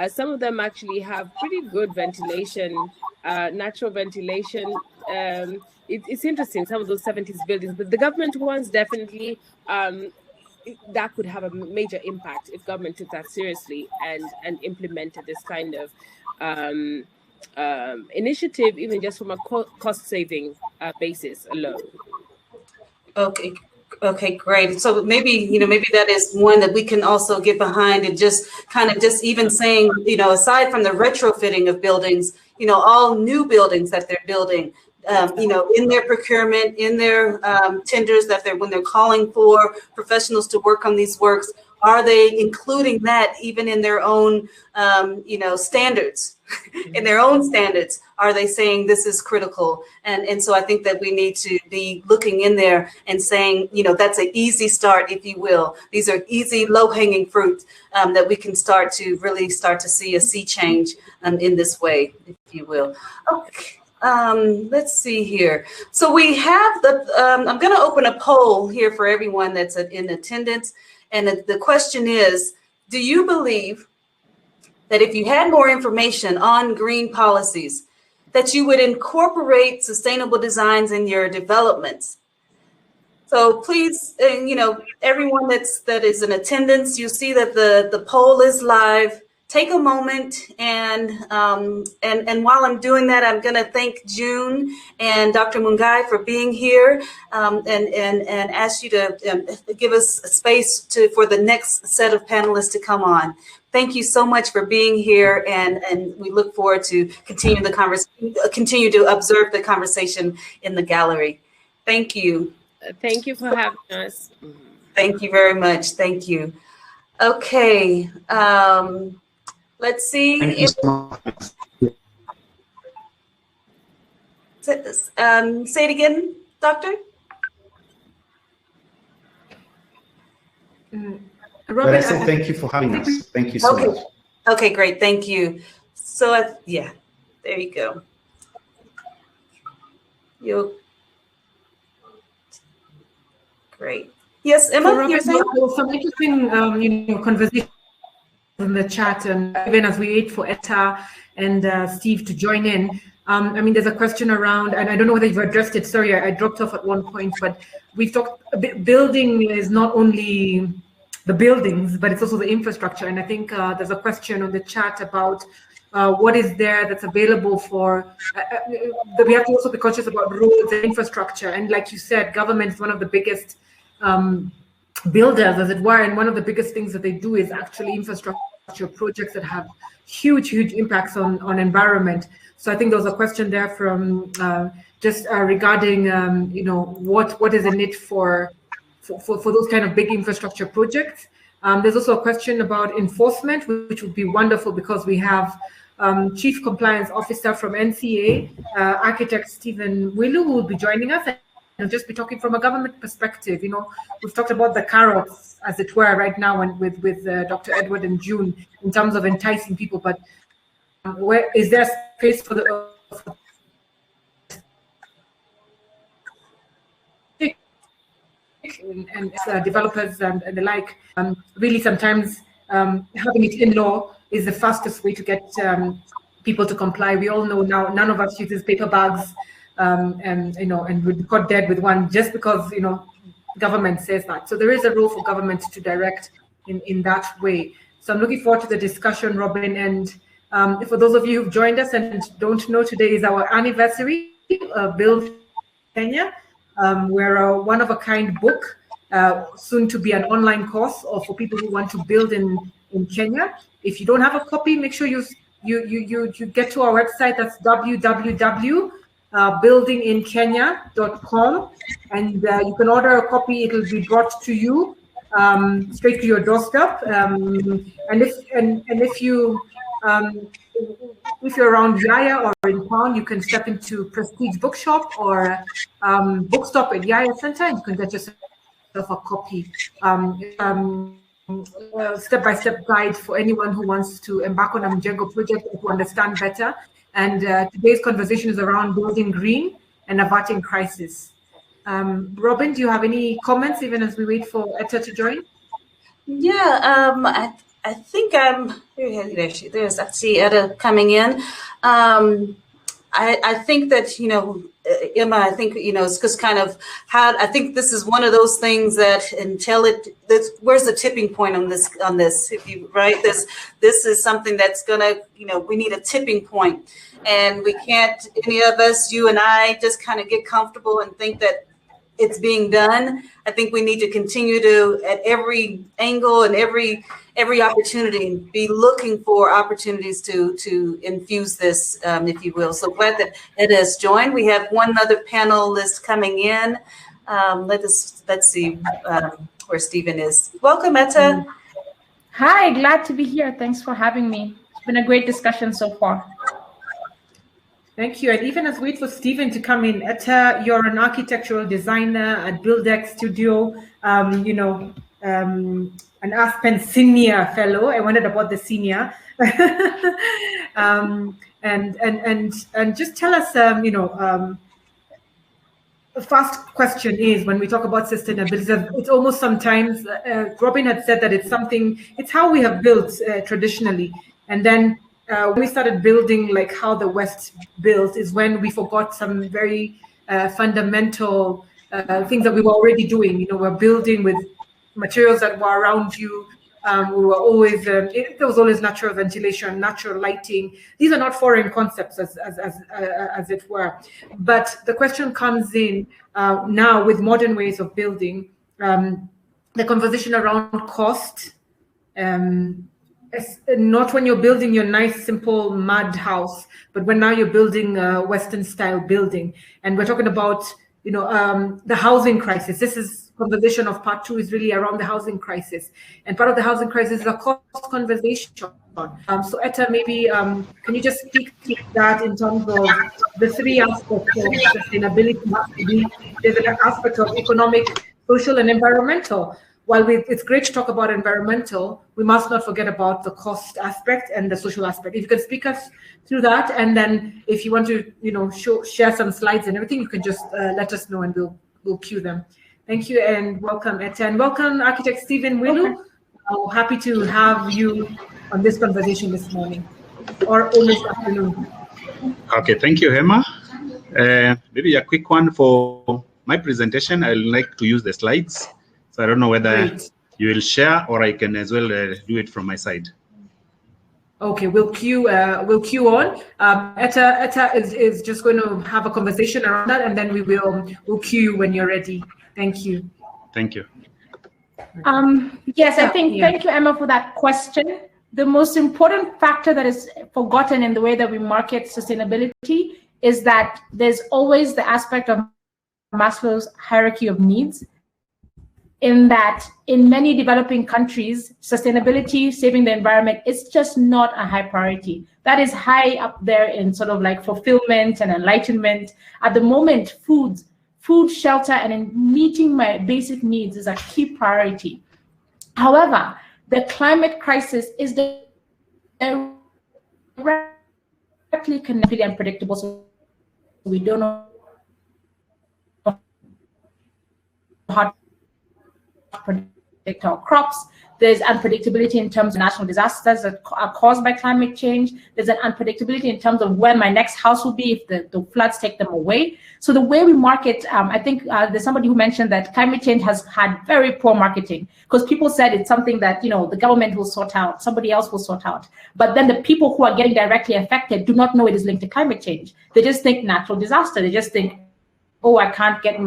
some of them actually have pretty good ventilation, natural ventilation. It's interesting, some of those 70s buildings, but the government ones definitely, that could have a major impact if government took that seriously and implemented this kind of initiative, even just from a cost saving basis alone. Okay, great. So maybe that is one that we can also get behind, and just kind of just even saying, aside from the retrofitting of buildings, all new buildings that they're building, in their procurement, in their tenders, when they're calling for professionals to work on these works, are they including that even in their own, standards? In their own standards, are they saying this is critical? And so I think that we need to be looking in there and saying, that's an easy start, if you will. These are easy, low-hanging fruit that we can start to see a sea change in this way, if you will. Okay. Let's see here. So we have I'm going to open a poll here for everyone that's in attendance. And the question is, do you believe that if you had more information on green policies, that you would incorporate sustainable designs in your developments? So please, everyone that is in attendance, you see that the poll is live. take a moment and while I'm doing that, I'm going to thank June and Dr. Mungai for being here, and ask you to give us a space for the next set of panelists to come on. Thank you so much for being here, and we look forward to continue to observe the conversation in the gallery. Thank you. Thank you for having us. Thank you very much. Thank you. Okay. Let's see. Thank you so much. Say it again, Doctor. But I said thank you for having us. Thank you so much. Okay, great. Thank you. So, yeah, there you go. Great. Yes, Emma, so, Robin, you're saying? there was some interesting conversation in the chat, and even as we wait for Etta and Steve to join in, I mean, there's a question around, and I don't know whether you've addressed it. Sorry, I dropped off at one point, but we've talked a bit. Building is not only the buildings, but it's also the infrastructure. And I think there's a question on the chat about what is there that's available for. We have to also be conscious about roads and infrastructure. And like you said, government is one of the biggest builders, as it were, and one of the biggest things that they do is actually infrastructure projects that have huge impacts on environment. So I think there was a question there from just regarding what is in it for those kind of big infrastructure projects. There's also a question about enforcement, which would be wonderful because we have Chief Compliance Officer from NCA, Architect Stephen Wilu, who will be joining us. And just be talking from a government perspective. We've talked about the carrots, as it were, right now, and with Dr. Edward and June, in terms of enticing people. But where is there space for the and developers and the like? Really, sometimes having it in law is the fastest way to get people to comply. We all know now none of us uses paper bags. And we got dead with one just because government says that. So there is a role for government to direct in that way. So I'm looking forward to the discussion, Robin. And for those of you who've joined us and don't know, today is our anniversary of Build Kenya. We're a one-of-a-kind book, soon to be an online course, or for people who want to build in Kenya. If you don't have a copy, make sure you get to our website. That's www.buildinginkenya.com, and you can order a copy. It will be brought to you straight to your doorstep. And if you're around Yaya or in town, you can step into Prestige Bookshop or Bookstop at Yaya Center, and you can get yourself a copy. Step-by-step guide for anyone who wants to embark on a Mjengo project and to understand better. And today's conversation is around building green and averting crisis. Robin, do you have any comments, even as we wait for Etta to join? Yeah, I think there's I see Etta coming in. I think that, Emma, I think, it's just kind of how, I think this is one of those things that where's the tipping point on this, right? This is something that's gonna, we need a tipping point, and we can't, any of us, you and I, just kind of get comfortable and think that it's being done. I think we need to continue to, at every angle and every opportunity, be looking for opportunities to infuse this, if you will. So glad that Etta has joined. We have one other panelist coming in. Let's see where Stephen is. Welcome, Etta. Hi, glad to be here. Thanks for having me. It's been a great discussion so far. Thank you. And even as we wait for Stephen to come in, Etta, you're an architectural designer at BuildX Studio, an Aspen Senior Fellow. I wondered about the senior. And just tell us, the first question is, when we talk about sustainability, it's almost sometimes, Robin had said that it's how we have built traditionally. And then when we started building like how the West built is when we forgot some very fundamental things that we were already doing. We're building with materials that were around you We were always there was always natural ventilation, natural lighting. These are not foreign concepts, as it were. But the question comes in now with modern ways of building. The conversation around cost. Not when you're building your nice, simple mud house, but when now you're building a Western-style building, and we're talking about, the housing crisis. This is conversation of part 2 is really around the housing crisis, and part of the housing crisis is a cost conversation. So Etta, maybe can you just speak to that in terms of the 3 aspects of sustainability? There's an aspect of economic, social, and environmental. While it's great to talk about environmental, we must not forget about the cost aspect and the social aspect. If you can speak us through that, and then if you want to, share some slides and everything, you can just let us know, and we'll cue them. Thank you, and welcome, Etta, and welcome, Architect Stephen Wilu. Happy to have you on this conversation this morning, or almost afternoon. Okay, thank you, Emma. Maybe a quick one for my presentation. I'd like to use the slides. So I don't know whether you will share, or I can as well do it from my side. Okay, we'll queue on. Etta is just going to have a conversation around that, and then we'll queue you when you're ready. Thank you. Thank you. Yes, I think, thank you, Emma, for that question. The most important factor that is forgotten in the way that we market sustainability is that there's always the aspect of Maslow's hierarchy of needs, in that in many developing countries, sustainability, saving the environment, is just not a high priority. That is high up there in sort of like fulfillment and enlightenment. At the moment, food, shelter, and in meeting my basic needs is a key priority. However, the climate crisis is directly connected and unpredictable, so we don't know how to predict our crops. There's unpredictability in terms of natural disasters that are caused by climate change. There's an unpredictability in terms of where my next house will be if the floods take them away. So the way we market, I think there's somebody who mentioned that climate change has had very poor marketing, because people said it's something that, the government will sort out, somebody else will sort out. But then the people who are getting directly affected do not know it is linked to climate change. They just think natural disaster. They just think, oh, I can't get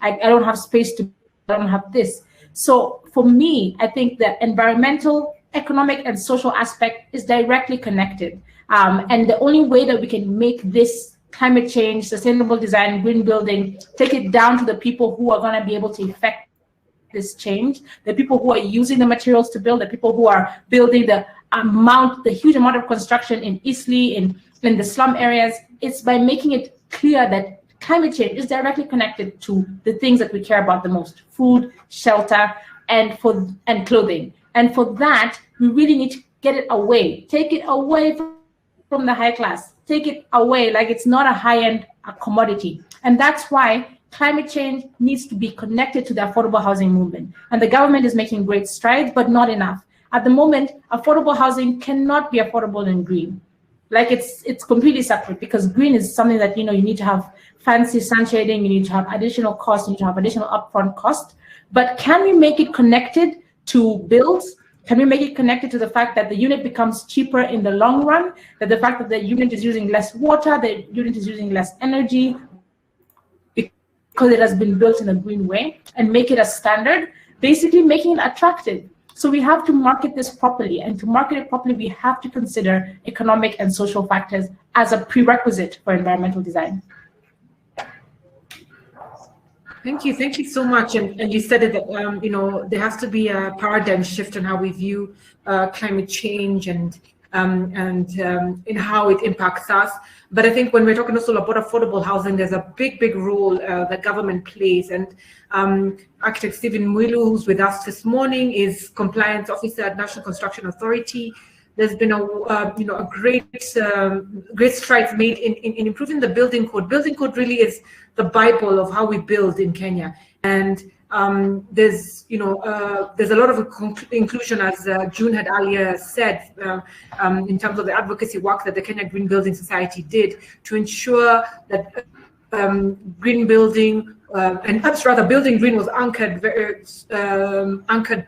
I don't have space to, I don't have this. So for me, I think the environmental, economic, and social aspect is directly connected. And the only way that we can make this climate change, sustainable design, green building, take it down to the people who are going to be able to effect this change, the people who are using the materials to build, the people who are building the huge amount of construction in Eastleigh, in the slum areas, it's by making it clear that climate change is directly connected to the things that we care about the most: food, shelter, and clothing. And for that, we really need to get it away, take it away from the high class, take it away like it's not a high-end commodity. And that's why climate change needs to be connected to the affordable housing movement. And the government is making great strides, but not enough. At the moment, affordable housing cannot be affordable in green. Like it's completely separate, because green is something that, you need to have fancy sun shading, you need to have additional costs, you need to have additional upfront cost. But can we make it connected to bills? Can we make it connected to the fact that the unit becomes cheaper in the long run, that the fact that the unit is using less water, the unit is using less energy, because it has been built in a green way, and make it a standard, basically making it attractive. So we have to market this properly, and to market it properly, we have to consider economic and social factors as a prerequisite for environmental design. Thank you so much. And you said it that there has to be a paradigm shift in how we view climate change and in how it impacts us. But I think when we're talking also about affordable housing, there's a big role that government plays. And Architect Stephen Wilu, who's with us this morning, is compliance officer at National Construction Authority. There's been a great strides made in improving the building code. Building code really is the Bible of how we build in Kenya. And there's a lot of inclusion, as June had earlier said, in terms of the advocacy work that the Kenya Green Building Society did to ensure that green building, and perhaps rather building green was anchored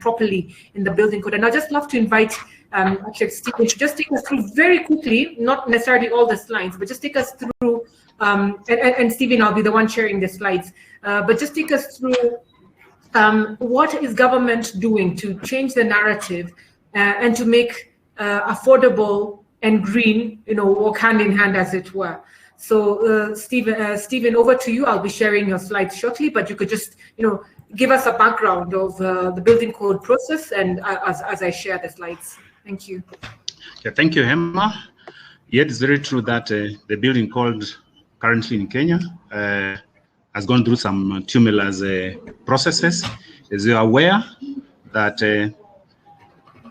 properly in the building code. And I'd just love to invite actually Stephen to just take us through very quickly, not necessarily all the slides, but just take us through, and Stephen, I'll be the one sharing the slides, but just take us through what is government doing to change the narrative and to make affordable and green, walk hand in hand, as it were. So Stephen, over to you. I'll be sharing your slides shortly, but you could just, give us a background of the building code process, and as I share the slides. Thank you. Yeah, thank you, Emma. Yeah, it's very true that the building code currently in Kenya has gone through some tumultuous processes. As you are aware that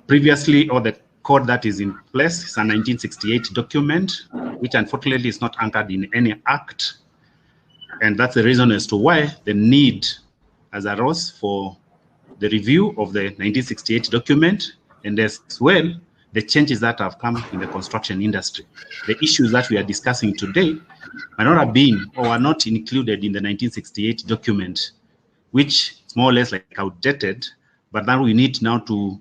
previously, or the code that is in place is a 1968 document, which unfortunately is not anchored in any act. And that's the reason as to why the need has arose for the review of the 1968 document, and as well, the changes that have come in the construction industry. The issues that we are discussing today might not have been or are not included in the 1968 document, which is more or less like outdated, but now we need now to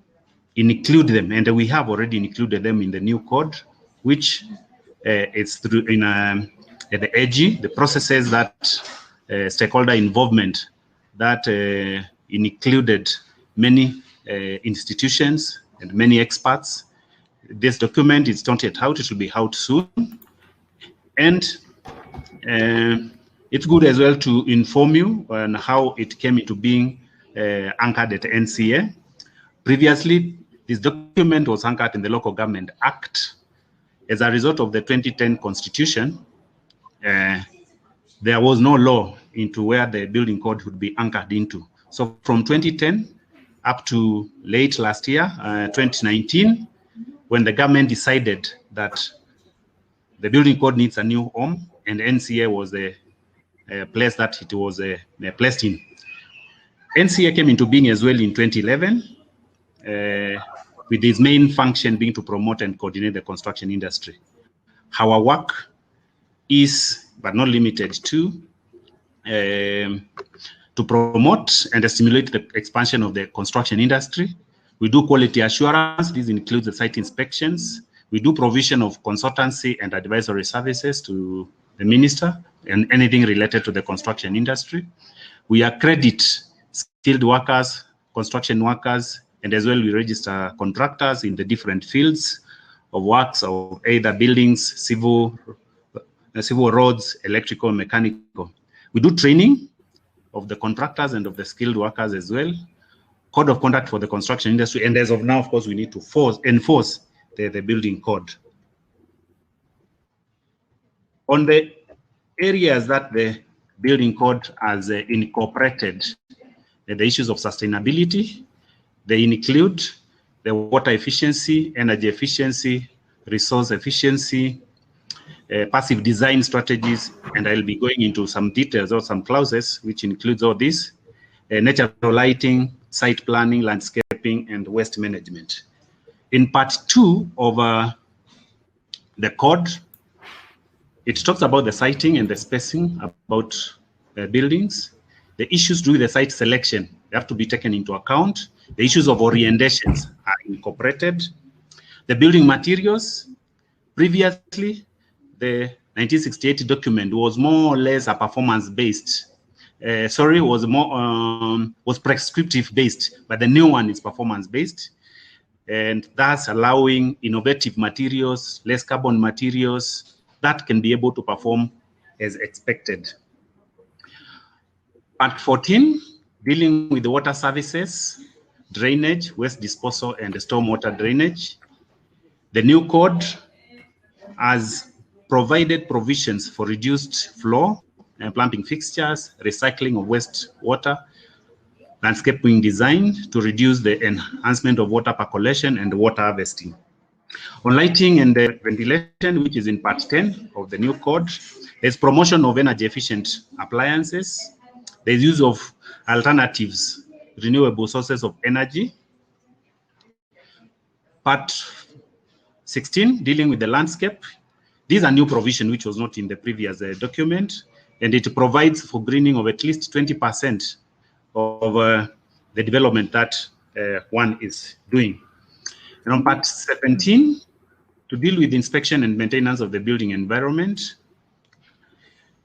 include them, and we have already included them in the new code, which is through in the AG, the processes that stakeholder involvement that included many institutions and many experts. This document is not yet out; it will be out soon, and it's good as well to inform you on how it came into being anchored at NCA. Previously, this document was anchored in the Local Government Act. As a result of the 2010 Constitution, there was no law into where the building code would be anchored into. So from 2010 up to late last year, 2019, when the government decided that the building code needs a new home, and NCA was the place that it was placed in. NCA came into being as well in 2011, with its main function being to promote and coordinate the construction industry. Our work is, but not limited to promote and stimulate the expansion of the construction industry. We do quality assurance. This includes the site inspections. We do provision of consultancy and advisory services to the minister and anything related to the construction industry. We accredit skilled workers, construction workers, and as well we register contractors in the different fields of works of either buildings, civil roads, electrical, mechanical. We do training of the contractors and of the skilled workers as well. Code of conduct for the construction industry, and as of now, of course, we need to enforce the building code. On the areas that the building code has incorporated the issues of sustainability, they include the water efficiency, energy efficiency, resource efficiency, passive design strategies, and I'll be going into some details or some clauses which includes all this, natural lighting, site planning, landscaping, and waste management. In part 2 of the code, it talks about the siting and the spacing about buildings. The issues during the site selection, they have to be taken into account. The issues of orientations are incorporated. The building materials, previously, the 1968 document was more or less a performance-based. Was prescriptive based, but the new one is performance based, and thus allowing innovative materials, less carbon materials that can be able to perform as expected. Part 14, dealing with the water services, drainage, waste disposal, and stormwater drainage. The new code has provided provisions for reduced flow and plumbing fixtures, recycling of wastewater, landscaping design to reduce the enhancement of water percolation and water harvesting. On lighting and ventilation, which is in part 10 of the new code, there's promotion of energy efficient appliances. There's use of alternatives, renewable sources of energy. Part 16, dealing with the landscape. These are new provision which was not in the previous document. and it provides for greening of at least 20% of the development that one is doing. And on part 17, to deal with inspection and maintenance of the building environment,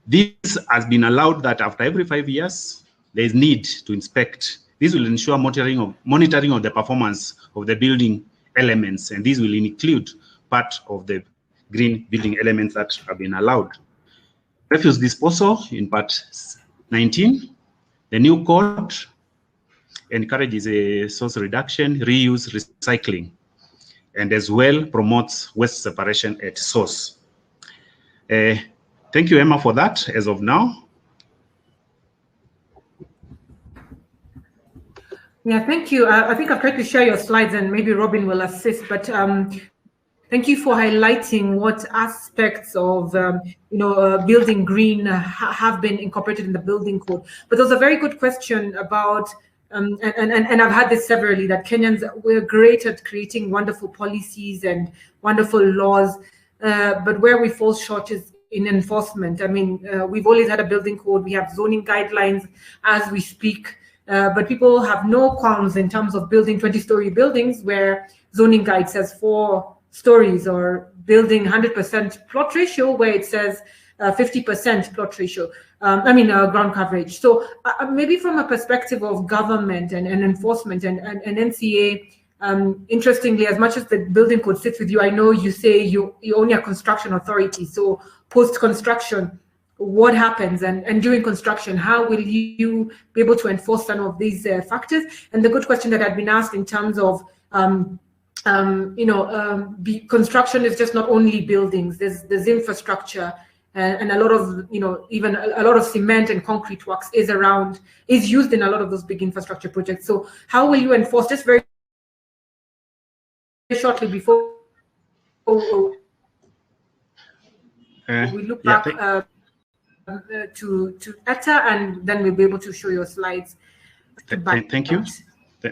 this has been allowed that after every 5 years, there is need to inspect. This will ensure monitoring of the performance of the building elements, and this will include part of the green building elements that have been allowed. Refuse disposal in part 19, the new code encourages a source reduction, reuse, recycling, and as well promotes waste separation at source. Thank you, Emma, for that as of now. Yeah, thank you. I think I've tried to share your slides and maybe Robin will assist, but thank you for highlighting what aspects of building green have been incorporated in the building code. But there's a very good question about, and I've had this severally, that Kenyans, we're great at creating wonderful policies and wonderful laws, but where we fall short is in enforcement. I mean, we've always had a building code, we have zoning guidelines as we speak, but people have no qualms in terms of building 20-story buildings where zoning guide says 4 stories, or building 100% plot ratio where it says 50% plot ratio, ground coverage. So maybe from a perspective of government and enforcement and NCA, interestingly, as much as the building code sits with you, I know you say you only a construction authority. So post-construction, what happens, and during construction, how will you be able to enforce some of these factors? And the good question that had been asked in terms of construction is just not only buildings, there's infrastructure, and a lot of, even a lot of cement and concrete works is used in a lot of those big infrastructure projects. So how will you enforce, just very shortly before we look back to ETA, and then we'll be able to show your slides. Thank you.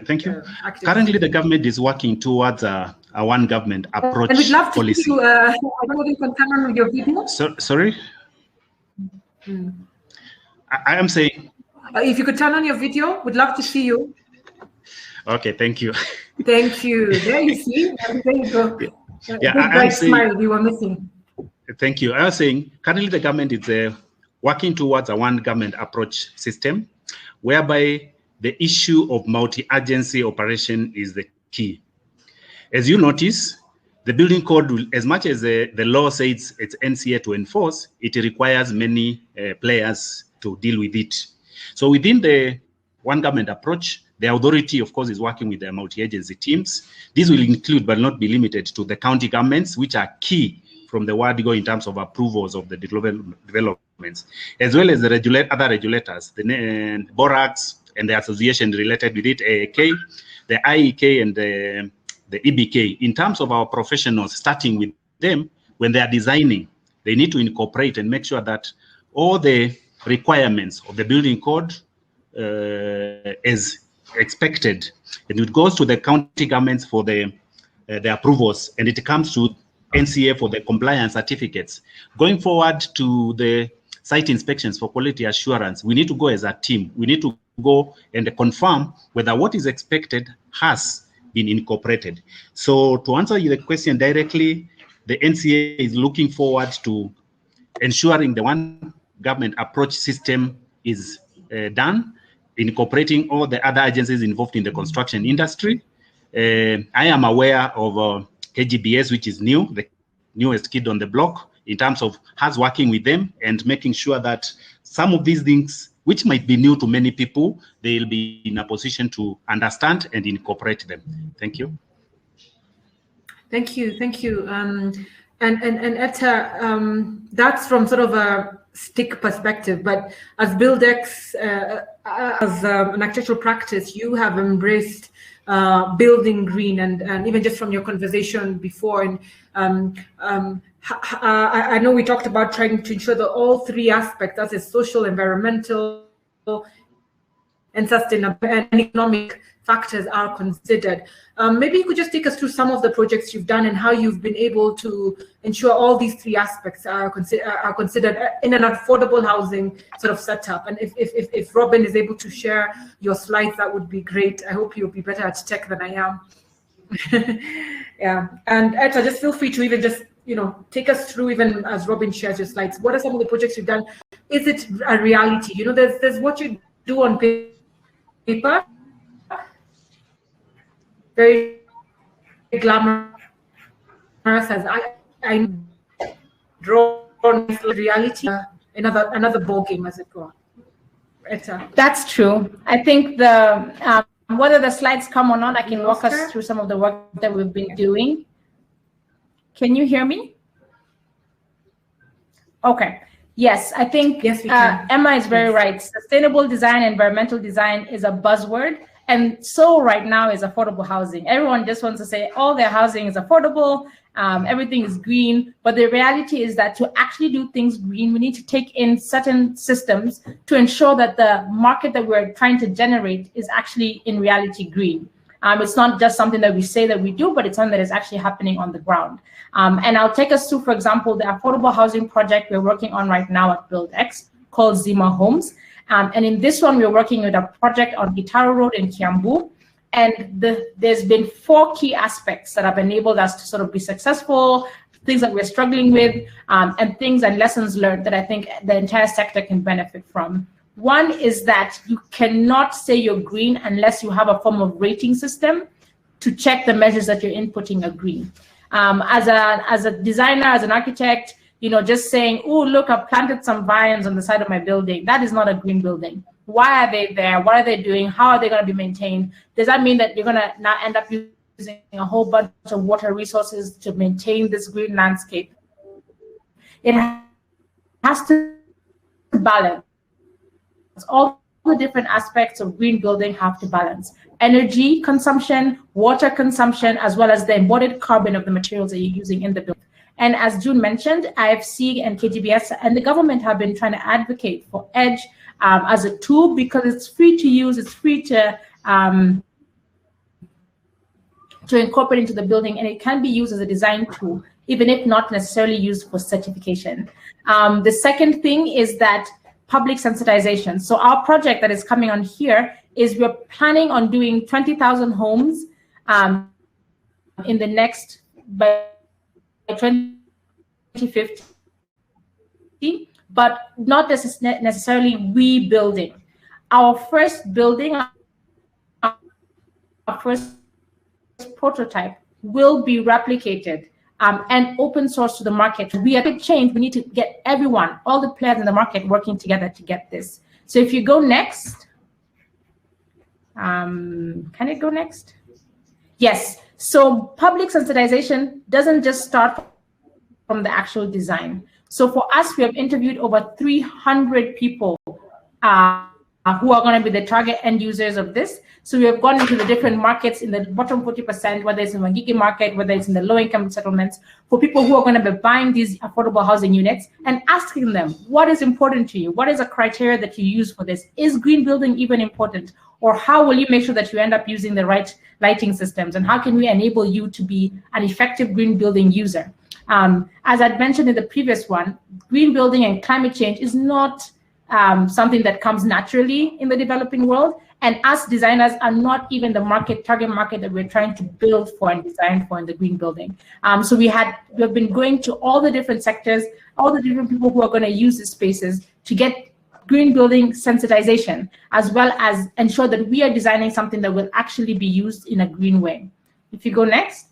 Thank you. Currently, the government is working towards a one government approach and we'd love policy. To see you, I don't know if you can turn on your video. Sorry? I am saying... if you could turn on your video, we'd love to see you. Okay, thank you. Thank you. There you see. There you go. Yeah, I smile we were missing. Thank you. I was saying, currently the government is working towards a one government approach system, whereby the issue of multi-agency operation is the key. As you notice, the building code, will, as much as the law says it's NCA to enforce, it requires many players to deal with it. So within the one government approach, the authority, of course, is working with the multi-agency teams. This will include, but not be limited to, the county governments, which are key from the word go in terms of approvals of the developments, as well as the other regulators, the BORACs and the association related with it, AAK, the IEK and the EBK. In terms of our professionals, starting with them, when they are designing, they need to incorporate and make sure that all the requirements of the building code is expected, and it goes to the county governments for the approvals, and it comes to NCA for the compliance certificates. Going forward to the site inspections for quality assurance, we need to go as a team. We need to go and confirm whether what is expected has been incorporated. So to answer the question directly, the NCA is looking forward to ensuring the one government approach system is done, incorporating all the other agencies involved in the construction industry. I am aware of KGBS, which is new, the newest kid on the block, in terms of us working with them and making sure that some of these things, which might be new to many people, they'll be in a position to understand and incorporate them. Thank you. Thank you. Thank you. And ETA, that's from sort of a stick perspective, but as BuildX, as an architectural practice, you have embraced building green, and even just from your conversation before, and I know we talked about trying to ensure that all three aspects, that is social, environmental, and sustainable and economic, factors are considered. Maybe you could just take us through some of the projects you've done and how you've been able to ensure all these three aspects are considered in an affordable housing sort of setup. And if Robin is able to share your slides, that would be great. I hope you'll be better at tech than I am. Yeah, and Etta, just feel free to even just take us through, even as Robin shares your slides. What are some of the projects you've done? Is it a reality? There's what you do on paper, very glamorous, as I draw on reality, another ball game, as it were. That's true. I think whether the slides come or not, I can walk us through some of the work that we've been doing. Can you hear me? Okay. Yes, I think yes, we can. Emma is very right. Sustainable design, environmental design is a buzzword. And so right now is affordable housing. Everyone just wants to say all their housing is affordable, everything is green. But the reality is that to actually do things green, we need to take in certain systems to ensure that the market that we're trying to generate is actually in reality green. It's not just something that we say that we do, but it's something that is actually happening on the ground. And I'll take us through, for example, the affordable housing project we're working on right now at BuildX called Zima Homes. And in this one, we're working with a project on Gitaro Road in Kiambu. And there's been 4 key aspects that have enabled us to sort of be successful, things that we're struggling with, and things and lessons learned that I think the entire sector can benefit from. One is that you cannot say you're green unless you have a form of rating system to check the measures that you're inputting are green. As a designer, as an architect, just saying, oh, look, I've planted some vines on the side of my building. That is not a green building. Why are they there? What are they doing? How are they going to be maintained? Does that mean that you're going to now end up using a whole bunch of water resources to maintain this green landscape? It has to balance. All the different aspects of green building have to balance. Energy consumption, water consumption, as well as the embodied carbon of the materials that you're using in the building. And as June mentioned, IFC and KGBS and the government have been trying to advocate for EDGE as a tool because it's free to use, it's free to incorporate into the building, and it can be used as a design tool, even if not necessarily used for certification. The second thing is that public sensitization. So our project that is coming on here is we're planning on doing 20,000 homes in the next, by 2050, but not necessarily rebuilding. Our first building, our first prototype will be replicated and open source to the market. We have to change. We need to get everyone, all the players in the market working together to get this. So if you go next, can it go next? Yes. So public sensitization doesn't just start from the actual design. So for us, we have interviewed over 300 people who are going to be the target end users of this. So we have gone into the different markets in the bottom 40%, whether it's in the Wangigi market, whether it's in the low-income settlements, for people who are going to be buying these affordable housing units and asking them, what is important to you? What is a criteria that you use for this? Is green building even important? Or how will you make sure that you end up using the right lighting systems? And how can we enable you to be an effective green building user? As I'd mentioned in the previous one, green building and climate change is not something that comes naturally in the developing world. And us designers are not even the target market that we're trying to build for and design for in the green building. So we've been going to all the different sectors, all the different people who are going to use these spaces to get green building sensitization, as well as ensure that we are designing something that will actually be used in a green way. If you go next.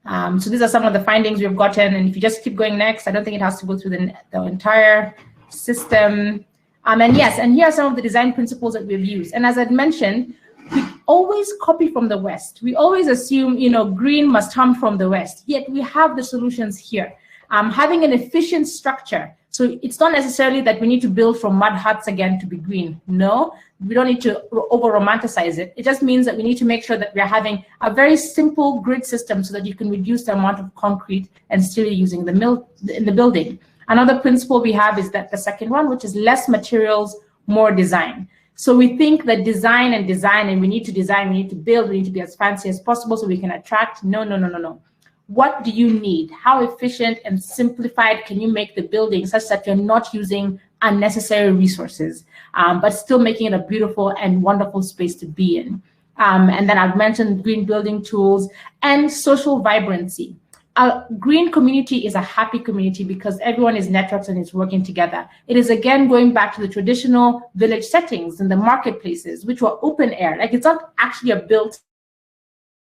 So these are some of the findings we've gotten, and if you just keep going next, I don't think it has to go through the entire system. And yes, and here are some of the design principles that we've used. And as I'd mentioned, we always copy from the West. We always assume, green must come from the West, yet we have the solutions here. Having an efficient structure. So it's not necessarily that we need to build from mud huts again to be green. No, we don't need to over-romanticize it. It just means that we need to make sure that we're having a very simple grid system so that you can reduce the amount of concrete and still using in the building. Another principle we have is that the second one, which is less materials, more design. So we think that design, and we need to design, we need to build, we need to be as fancy as possible so we can attract. No, no, no, no, no. What do you need? How efficient and simplified can you make the building such that you're not using unnecessary resources, but still making it a beautiful and wonderful space to be in? And then I've mentioned green building tools and social vibrancy. A green community is a happy community because everyone is networked and is working together. It is, again, going back to the traditional village settings and the marketplaces, which were open air. Like, it's not actually a built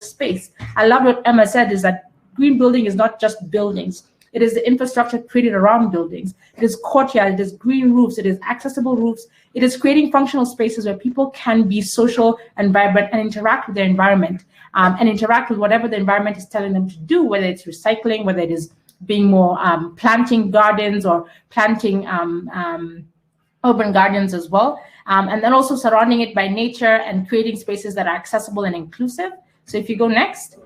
space. I love what Emma said, is that green building is not just buildings. It is the infrastructure created around buildings. It is courtyard, it is green roofs, it is accessible roofs. It is creating functional spaces where people can be social and vibrant and interact with their environment, and interact with whatever the environment is telling them to do, whether it's recycling, whether it is being more planting gardens or planting urban gardens as well. And then also surrounding it by nature and creating spaces that are accessible and inclusive. So if you go next.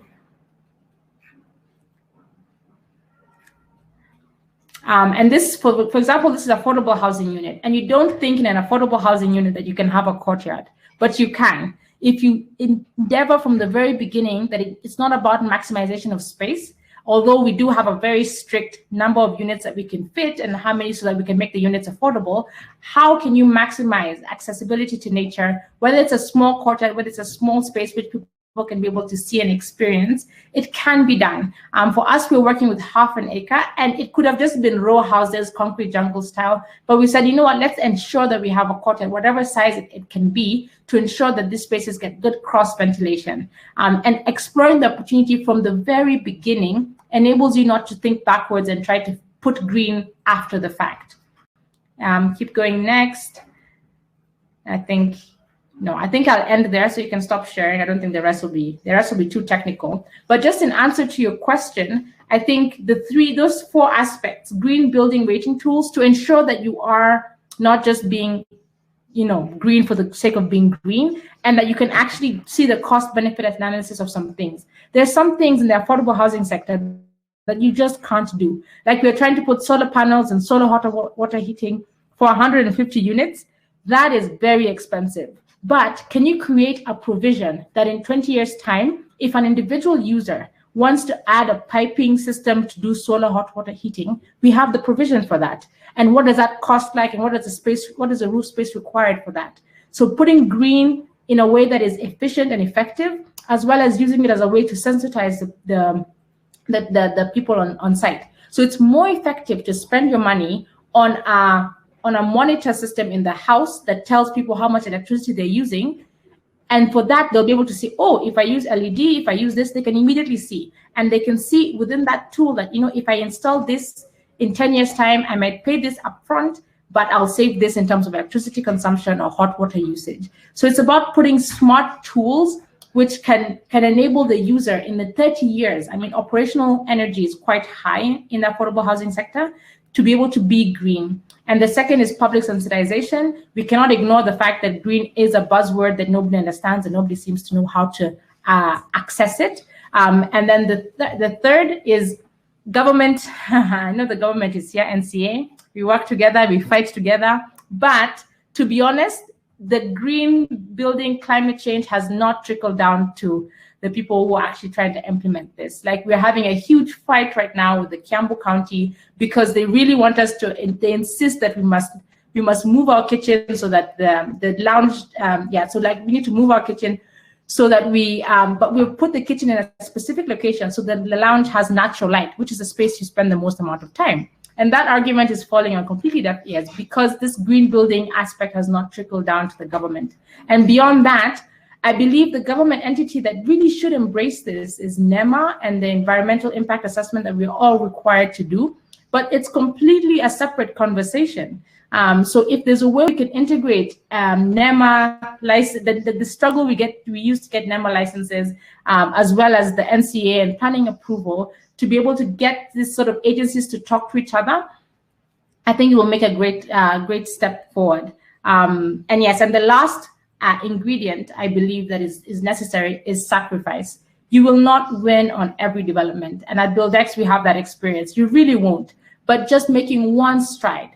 And this, for example, this is affordable housing unit. And you don't think in an affordable housing unit that you can have a courtyard, but you can. If you endeavor from the very beginning that it's not about maximization of space, although we do have a very strict number of units that we can fit and how many so that we can make the units affordable, how can you maximize accessibility to nature, whether it's a small courtyard, whether it's a small space which people can be able to see and experience? It can be done. For us, we're working with half an acre, and it could have just been row houses, concrete jungle style, but we said, you know what, let's ensure that we have a courtyard, whatever size it can be, to ensure that these spaces get good cross ventilation. And exploring the opportunity from the very beginning enables you not to think backwards and try to put green after the fact. Keep going next. I think I'll end there so you can stop sharing. I don't think the rest will be too technical. But just in answer to your question, I think those four aspects, green building rating tools, to ensure that you are not just being, green for the sake of being green, and that you can actually see the cost benefit analysis of some things. There's some things in the affordable housing sector that you just can't do. Like, we're trying to put solar panels and solar hot water heating for 150 units. That is very expensive. But can you create a provision that in 20 years' time, if an individual user wants to add a piping system to do solar hot water heating, we have the provision for that? And what does that cost like? And what is the roof space required for that? So putting green in a way that is efficient and effective, as well as using it as a way to sensitize the people on site. So it's more effective to spend your money on a monitor system in the house that tells people how much electricity they're using. And for that, they'll be able to see, oh, if I use LED, if I use this, they can immediately see. And they can see within that tool that, if I install this in 10 years' time, I might pay this upfront, but I'll save this in terms of electricity consumption or hot water usage. So it's about putting smart tools which can enable the user in the 30 years. I mean, operational energy is quite high in the affordable housing sector, to be able to be green. And the second is public sensitization. We cannot ignore the fact that green is a buzzword that nobody understands and nobody seems to know how to access it. And then the third is government. I know the government is here, NCA. We work together, we fight together. But to be honest, the green building climate change has not trickled down to the people who are actually trying to implement this. Like, we're having a huge fight right now with the Kiambu County because they really want us to, they insist that we must move our kitchen so that the lounge, so like we need to move our kitchen so that but we'll put the kitchen in a specific location so that the lounge has natural light, which is the space you spend the most amount of time. And that argument is falling on completely deaf ears because this green building aspect has not trickled down to the government. And beyond that, I believe the government entity that really should embrace this is NEMA and the environmental impact assessment that we're all required to do, but it's completely a separate conversation. So if there's a way we can integrate NEMA license, the struggle we use to get NEMA licenses, as well as the NCA and planning approval, to be able to get this sort of agencies to talk to each other, I think it will make a great step forward. And yes, and the last ingredient I believe that is necessary is sacrifice. You will not win on every development. And at BuildX, we have that experience. You really won't. But just making one stride,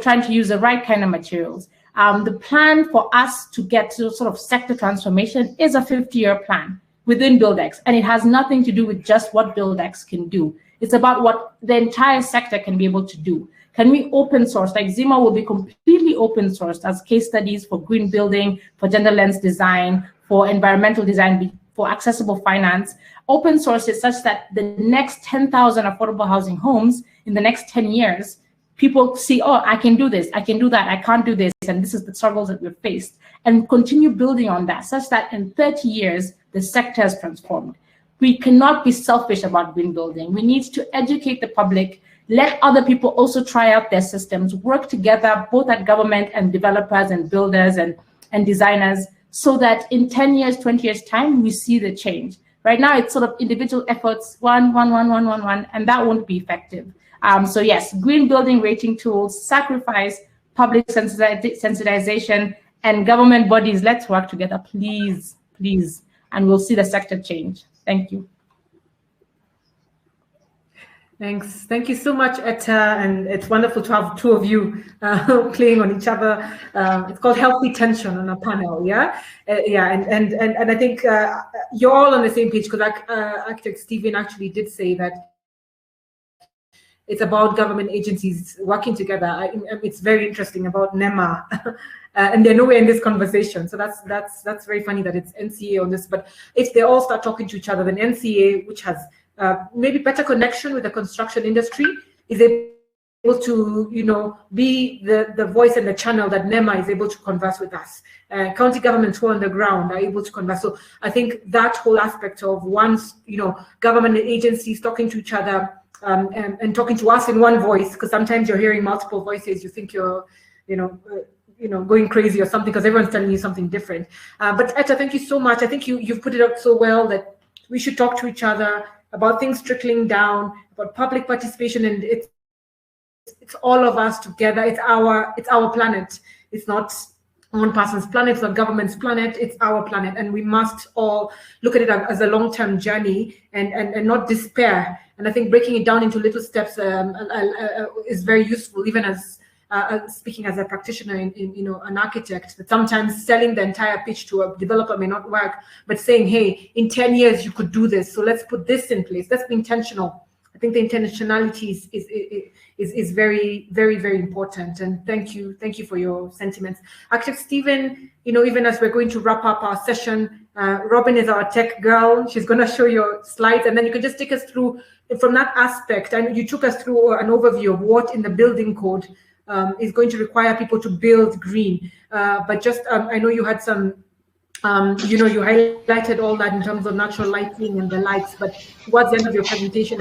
trying to use the right kind of materials, The plan for us to get to sort of sector transformation is a 50-year plan within BuildX, and it has nothing to do with just what BuildX can do. It's about what the entire sector can be able to do. Can we open source? Like Zima will be completely open sourced as case studies for green building, for gender lens design, for environmental design, for accessible finance. Open source is such that the next 10,000 affordable housing homes in the next 10 years, people see, oh, I can do this, I can do that, I can't do this, and this is the struggles that we've faced, and continue building on that, such that in 30 years, the sector has transformed. We cannot be selfish about green building. We need to educate the public, let other people also try out their systems, work together, both at government and developers and builders and designers, so that in 10 years, 20 years time, we see the change. Right now, it's sort of individual efforts, one, and that won't be effective. So yes, green building rating tools, sacrifice, public sensitization, and government bodies, let's work together, please, please, and we'll see the sector change. Thank you. Thanks. Thank you so much, Etta, and it's wonderful to have two of you playing on each other. It's called healthy tension on a panel, yeah? And I think you're all on the same page, because Architect Stephen actually did say that it's about government agencies working together. It's very interesting about NEMA, and they're nowhere in this conversation. So that's very funny that it's NCA on this. But if they all start talking to each other, then NCA, which has maybe better connection with the construction industry, is able to, be the voice and the channel that NEMA is able to converse with us. County governments who are on the ground are able to converse. So I think that whole aspect of once, government agencies talking to each other, and talking to us in one voice, because sometimes you're hearing multiple voices, you think you're, going crazy or something, because everyone's telling you something different. But Etta, thank you so much. I think you've put it up so well that we should talk to each other about things trickling down, about public participation, and it's all of us together. It's our planet. It's not one person's planet, it's not government's planet, it's our planet, and we must all look at it as a long-term journey and not despair. And I think breaking it down into little steps is very useful, even as speaking as a practitioner in an architect, that sometimes selling the entire pitch to a developer may not work, but saying, hey, in 10 years you could do this, so let's put this in place. Let's be intentional. I think the intentionality is very, very, very important. And thank you for your sentiments. Architect Stephen, even as we're going to wrap up our session, Robin is our tech girl. She's going to show your slides, and then you can just take us through from that aspect. And you took us through an overview of what in the building code is going to require people to build green. But just, I know you had some, you highlighted all that in terms of natural lighting and the lights, but what's the end of your presentation?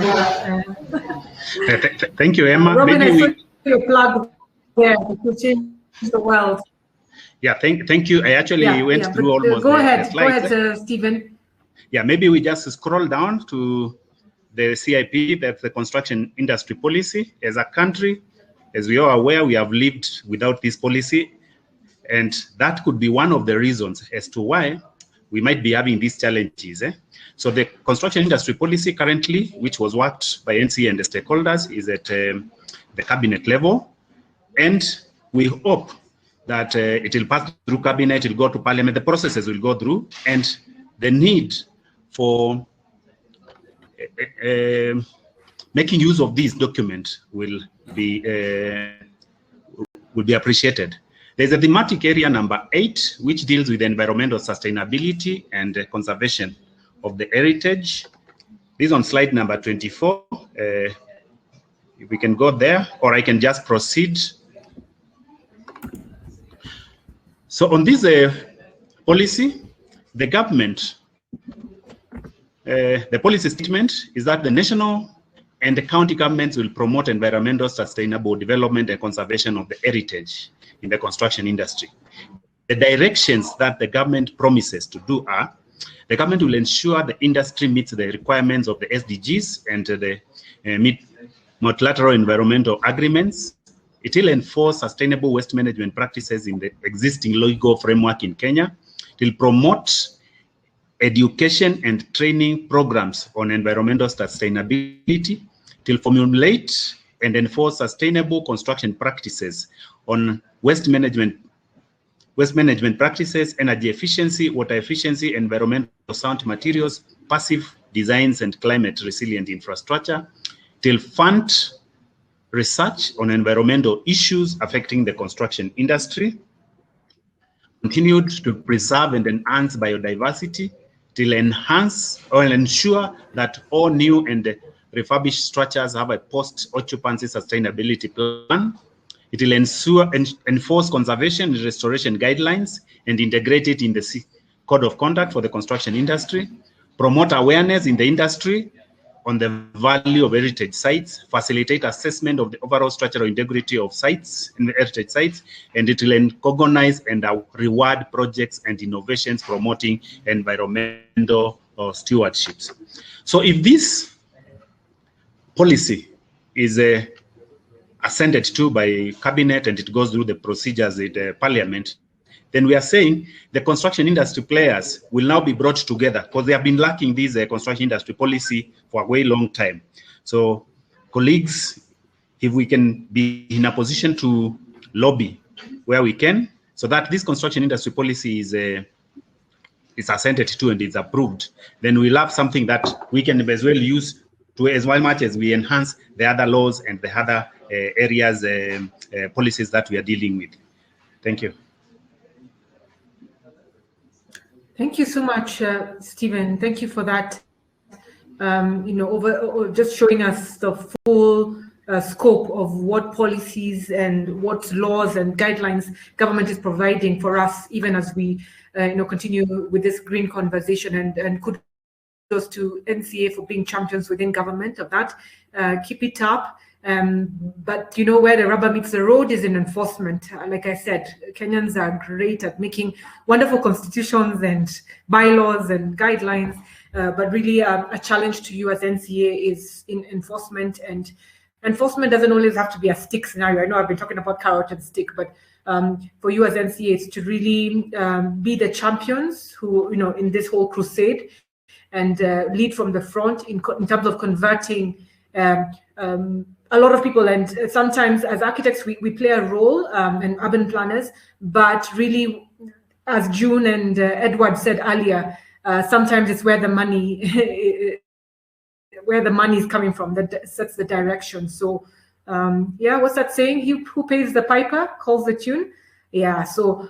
Thank you, Emma. Robin, I saw your plug there to change the world. Yeah, thank you. I actually went through almost go ahead, slides. Stephen. Yeah, maybe we just scroll down to the CIP, that's the construction industry policy. As a country, as we are aware, we have lived without this policy. And that could be one of the reasons as to why we might be having these challenges. So the construction industry policy currently, which was worked by NCA and the stakeholders, is at the cabinet level. And we hope that it will pass through cabinet, it will go to parliament, the processes will go through, and the need for making use of this document will be appreciated. There's a thematic area number 8, which deals with environmental sustainability and conservation of the heritage. This is on slide number 24. If we can go there, or I can just proceed. So on this policy, the government, the policy statement is that the national and the county governments will promote environmental sustainable development and conservation of the heritage in the construction industry. The directions that the government promises to do are: the government will ensure the industry meets the requirements of the SDGs and the multilateral environmental agreements. It will enforce sustainable waste management practices in the existing legal framework in Kenya. It will promote education and training programs on environmental sustainability. It will formulate and enforce sustainable construction practices on waste management waste management practices, energy efficiency, water efficiency, environmental sound materials, passive designs, and climate resilient infrastructure. It will fund research on environmental issues affecting the construction industry, continued to preserve and enhance biodiversity. It will enhance or ensure that all new and refurbished structures have a post-occupancy sustainability plan. It will enforce conservation and restoration guidelines and integrate it in the code of conduct for the construction industry, promote awareness in the industry on the value of heritage sites, facilitate assessment of the overall structural integrity of sites, in the heritage sites, and it will recognize and reward projects and innovations promoting environmental stewardships. So if this policy is ascended to by cabinet and it goes through the procedures in parliament, then we are saying the construction industry players will now be brought together, because they have been lacking this construction industry policy for a very long time. So colleagues, if we can be in a position to lobby where we can, so that this construction industry policy is assented to and is approved, then we'll have something that we can as well use to as well much as we enhance the other laws and the other areas, policies that we are dealing with. Thank you. Thank you so much, Stephen. Thank you for that. Just showing us the full scope of what policies and what laws and guidelines government is providing for us, even as we continue with this green conversation. And kudos to NCA for being champions within government of that. Keep it up. But where the rubber meets the road is in enforcement. Like I said, Kenyans are great at making wonderful constitutions and bylaws and guidelines, but really a challenge to you as NCA is in enforcement. And enforcement doesn't always have to be a stick scenario. I know I've been talking about carrot and stick, but for you as NCA, it's to really be the champions who, in this whole crusade, and lead from the front in terms of converting a lot of people. And sometimes as architects, we play a role, and urban planners, but really, as June and Edward said earlier, sometimes it's where the money is coming from that sets the direction. So what's that saying? Who pays the piper calls the tune. Yeah, so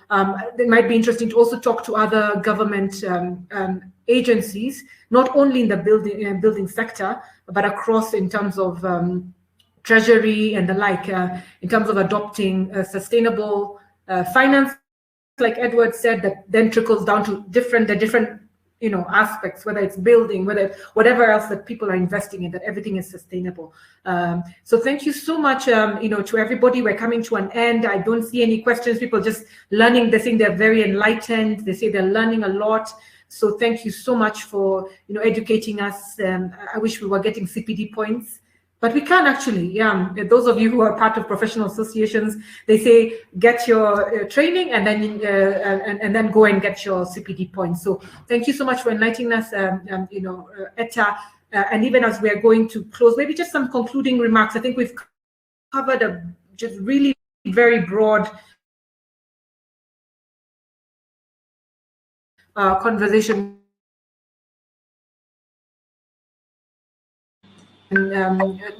it might be interesting to also talk to other government agencies, not only in the building sector, but across in terms of treasury and the like, in terms of adopting sustainable finance, like Edward said, that then trickles down to the different aspects, whether it's building, whatever else that people are investing in, that everything is sustainable. So thank you so much, to everybody. We're coming to an end. I don't see any questions. People just learning. They think they're very enlightened. They say they're learning a lot. So thank you so much for educating us. I wish we were getting CPD points, but we can actually. Yeah, those of you who are part of professional associations, they say get your training and then go and get your CPD points. So thank you so much for enlightening us, Etta. And even as we are going to close, maybe just some concluding remarks. I think we've covered a just really very broad conversation.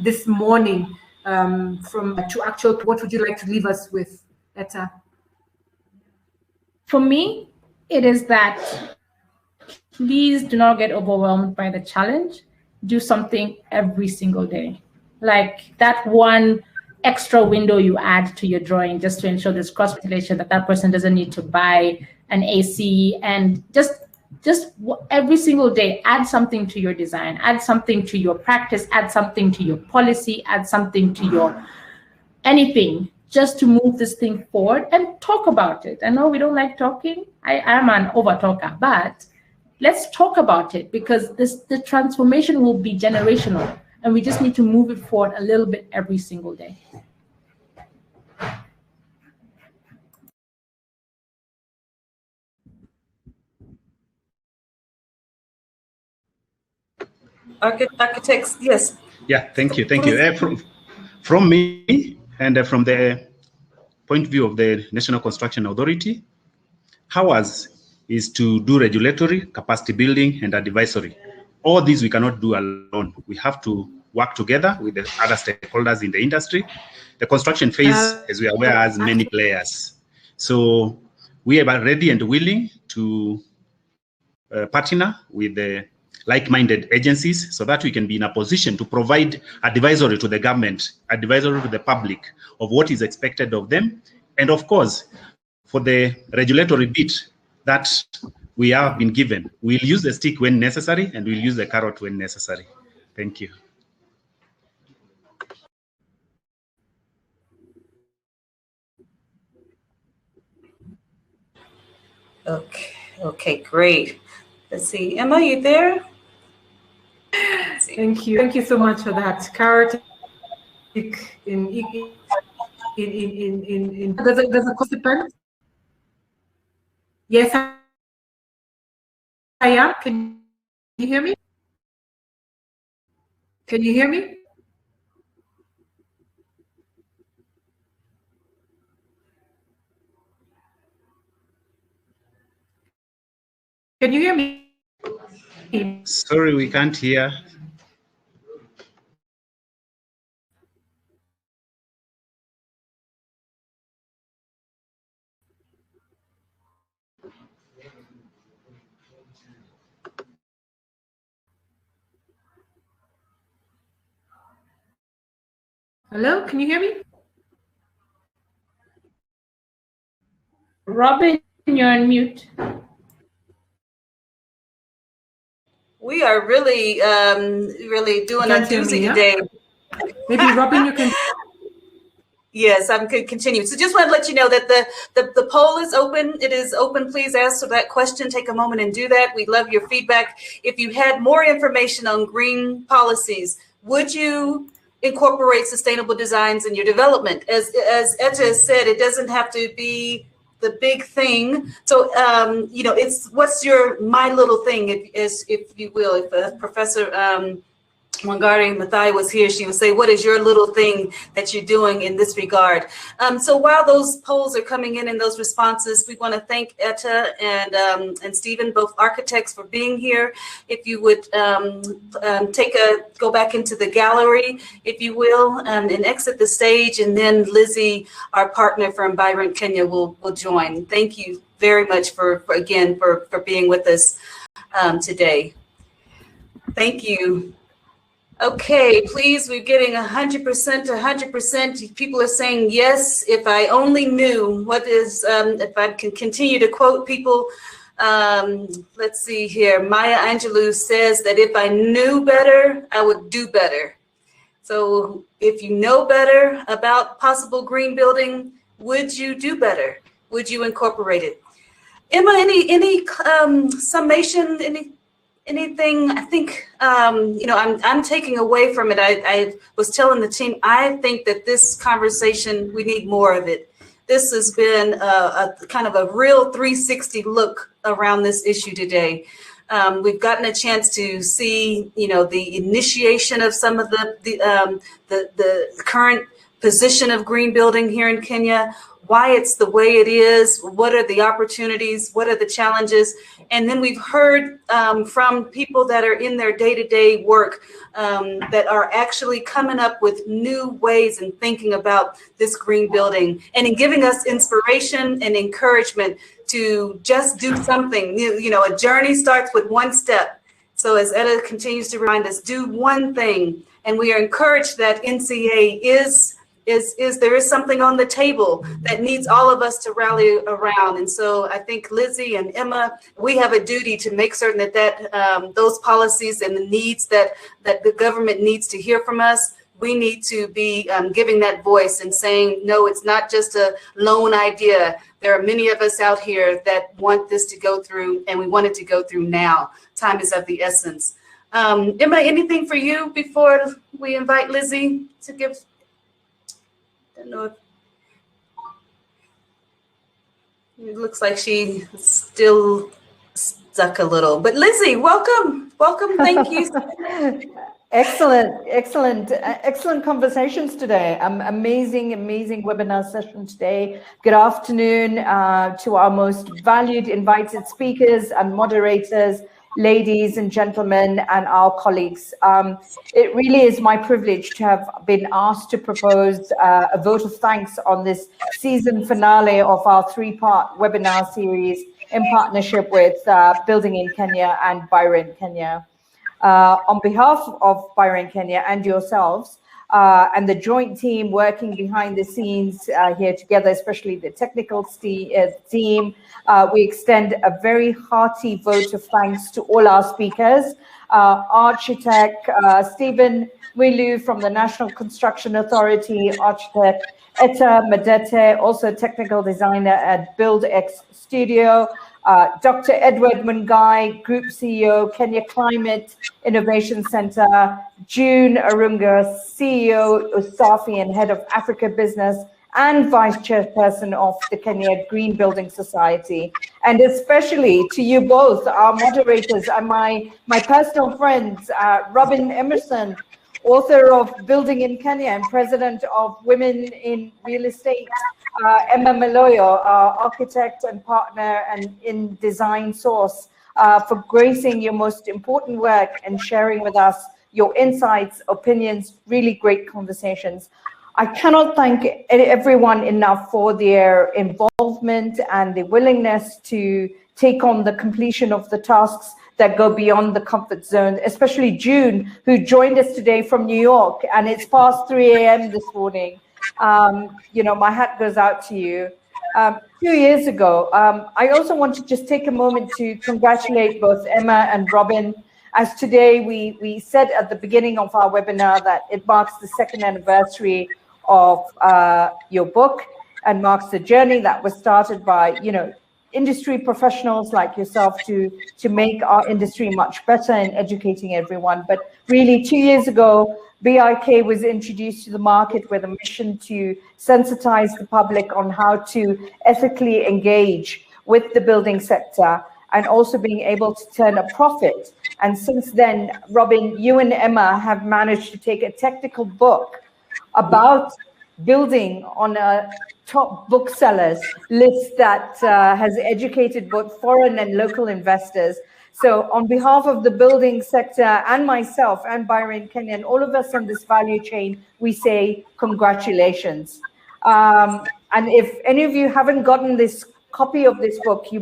This morning, to actual, what would you like to leave us with, Etta? For me, it is that please do not get overwhelmed by the challenge. Do something every single day. Like that one extra window you add to your drawing just to ensure there's cross ventilation, that person doesn't need to buy an AC, and just every single day, add something to your design, add something to your practice, add something to your policy, add something to your anything, just to move this thing forward and talk about it. I know we don't like talking. I am an over talker, but let's talk about it, because the transformation will be generational, and we just need to move it forward a little bit every single day. Architects, yes. Yeah, thank you. From me and from the point of view of the National Construction Authority, Ours is to do regulatory, capacity building, and advisory. All these we cannot do alone. We have to work together with the other stakeholders in the industry. The construction phase, as we are aware, has many players. So we are ready and willing to partner with the like-minded agencies so that we can be in a position to provide advisory to the government, advisory to the public of what is expected of them. And of course, for the regulatory bit that we have been given, we'll use the stick when necessary and we'll use the carrot when necessary. Thank you. Okay, great. Let's see, Emma, you there? Thank you so much for that. Carrot in there's a consequence. Yes, I am. Can you hear me? Can you hear me? Can you hear me? Sorry, we can't hear. Hello, can you hear me? Robin, you're on mute. We are really, really doing a doozy today. Maybe Robin, you can. Yes, I'm going to continue. So just want to let you know that the poll is open. It is open. Please answer that question. Take a moment and do that. We love your feedback. If you had more information on green policies, would you incorporate sustainable designs in your development? As Etta said, it doesn't have to be the big thing. So, you know, it's what's your my little thing, if you will. If Professor Wangari Maathai was here, she would say, what is your little thing that you're doing in this regard? So while those polls are coming in and those responses, we want to thank Etta and Stephen, both architects, for being here. If you would go back into the gallery, if you will, and exit the stage, and then Lizzie, our partner from Vibrant Kenya, will join. Thank you very much for being with us today. Thank you. Okay, please, we're getting 100% to 100%. People are saying, yes, if I only knew what is, if I can continue to quote people. Let's see here. Maya Angelou says that if I knew better, I would do better. So if you know better about possible green building, would you do better? Would you incorporate it? Emma, any summation, anything? I think, you know, I'm taking away from it. I was telling the team, I think that this conversation, we need more of it. This has been a kind of a real 360 look around this issue today. We've gotten a chance to see, you know, the initiation of some of the current position of green building here in Kenya, why it's the way it is, what are the opportunities, what are the challenges, and then we've heard from people that are in their day-to-day work that are actually coming up with new ways and thinking about this green building and in giving us inspiration and encouragement to just do something. You know, a journey starts with one step. So as Etta continues to remind us, do one thing, and we are encouraged that NCA there is something on the table that needs all of us to rally around. And so I think Lizzie and Emma, we have a duty to make certain that those policies and the needs that the government needs to hear from us, we need to be giving that voice and saying, no, it's not just a lone idea. There are many of us out here that want this to go through, and we want it to go through now. Time is of the essence. Emma, anything for you before we invite Lizzie to give? I don't know if it looks like she's still stuck a little, but Lizzie, welcome, thank you. Excellent conversations today. Amazing webinar session today. Good afternoon to our most valued invited speakers and moderators, ladies and gentlemen, and our colleagues. It really is my privilege to have been asked to propose a vote of thanks on this season finale of our three-part webinar series in partnership with Building in Kenya and Byron Kenya. On behalf of Byron Kenya and yourselves and the joint team working behind the scenes here together, especially the technical team, we extend a very hearty vote of thanks to all our speakers. Architect Stephen Wilu from the National Construction Authority, Architect Etta Madete, also technical designer at BuildX Studio, Dr. Edward Mungai, Group CEO, Kenya Climate Innovation Center, June Arunga, CEO, Usafi and Head of Africa Business, and Vice Chairperson of the Kenya Green Building Society. And especially to you both, our moderators and my personal friends, Robin Emerson, author of Building in Kenya and president of Women in Real Estate, Emma Miloyo, our architect and partner and in Design Source, for gracing your most important work and sharing with us your insights, opinions, really great conversations. I cannot thank everyone enough for their involvement and the willingness to take on the completion of the tasks that go beyond the comfort zone, especially June, who joined us today from New York, and it's past 3 a.m. this morning. You know, my hat goes out to you. 2 years ago, I also want to just take a moment to congratulate both Emma and Robin, as today we said at the beginning of our webinar that it marks the 2nd anniversary of your book and marks the journey that was started by, you know, industry professionals like yourself to make our industry much better in educating everyone. But really 2 years ago, BIK was introduced to the market with a mission to sensitize the public on how to ethically engage with the building sector and also being able to turn a profit. And since then, Robin, you and Emma have managed to take a technical book about building on a top booksellers list that has educated both foreign and local investors. So on behalf of the building sector and myself and Byron Kenya and all of us on this value chain, we say congratulations. And if any of you haven't gotten this copy of this book, you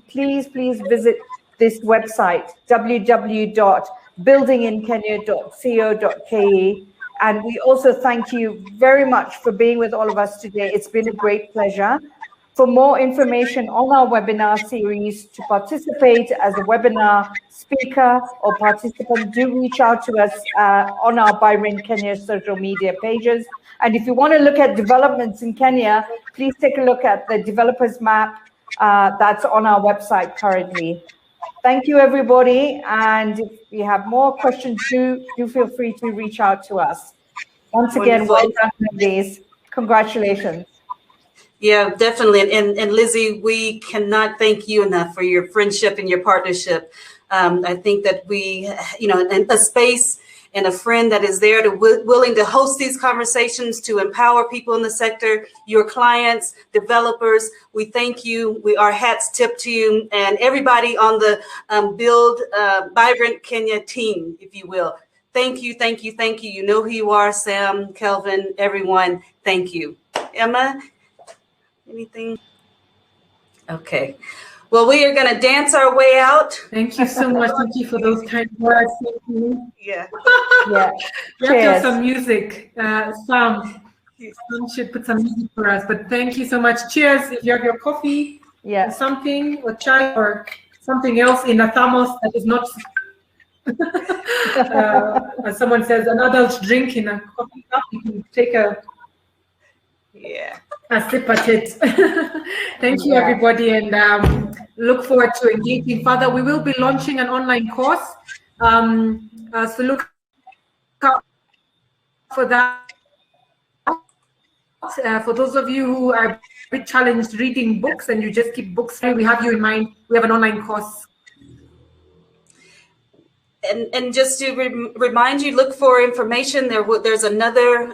please visit this website, www.buildinginkenya.co.ke. And we also thank you very much for being with all of us today. It's been a great pleasure. For more information on our webinar series, to participate as a webinar speaker or participant, do reach out to us on our Byron Kenya social media pages. And if you want to look at developments in Kenya, please take a look at the developers map that's on our website currently. Thank you, everybody. And if you have more questions, do feel free to reach out to us. Once again, well done, ladies. Congratulations. Yeah, definitely. And Lizzie, we cannot thank you enough for your friendship and your partnership. I think that we, you know, in a space and a friend that is there to willing to host these conversations, to empower people in the sector, your clients, developers. We thank you. Our hats tip to you and everybody on the Build Vibrant Kenya team, if you will. Thank you, thank you, thank you. You know who you are, Sam, Kelvin, everyone. Thank you. Emma, anything? Okay. Well, we are going to dance our way out. Thank you so much. Thank you for those kind words. Thank you. Yeah. Yeah. We have to have some music. Sam should put some music for us. But thank you so much. Cheers. If you have your coffee or something, or chai or something else in a thermos that is not, as someone says, an adult drink in a coffee cup, you can take a sip at it. Thank you, everybody, and look forward to engaging further. We will be launching an online course, so look out for that. For those of you who are a bit challenged reading books and you just keep books free, we have you in mind. We have an online course. And just to remind you, look for information. There's another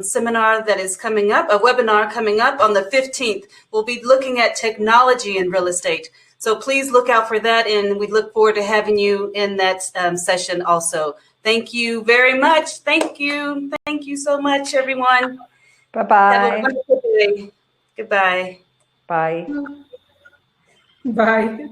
seminar that is coming up, a webinar coming up on the 15th. We'll be looking at technology in real estate. So please look out for that, and we look forward to having you in that session also. Thank you very much. Thank you. Thank you so much, everyone. Bye-bye. Have a wonderful day. Goodbye. Bye. Bye.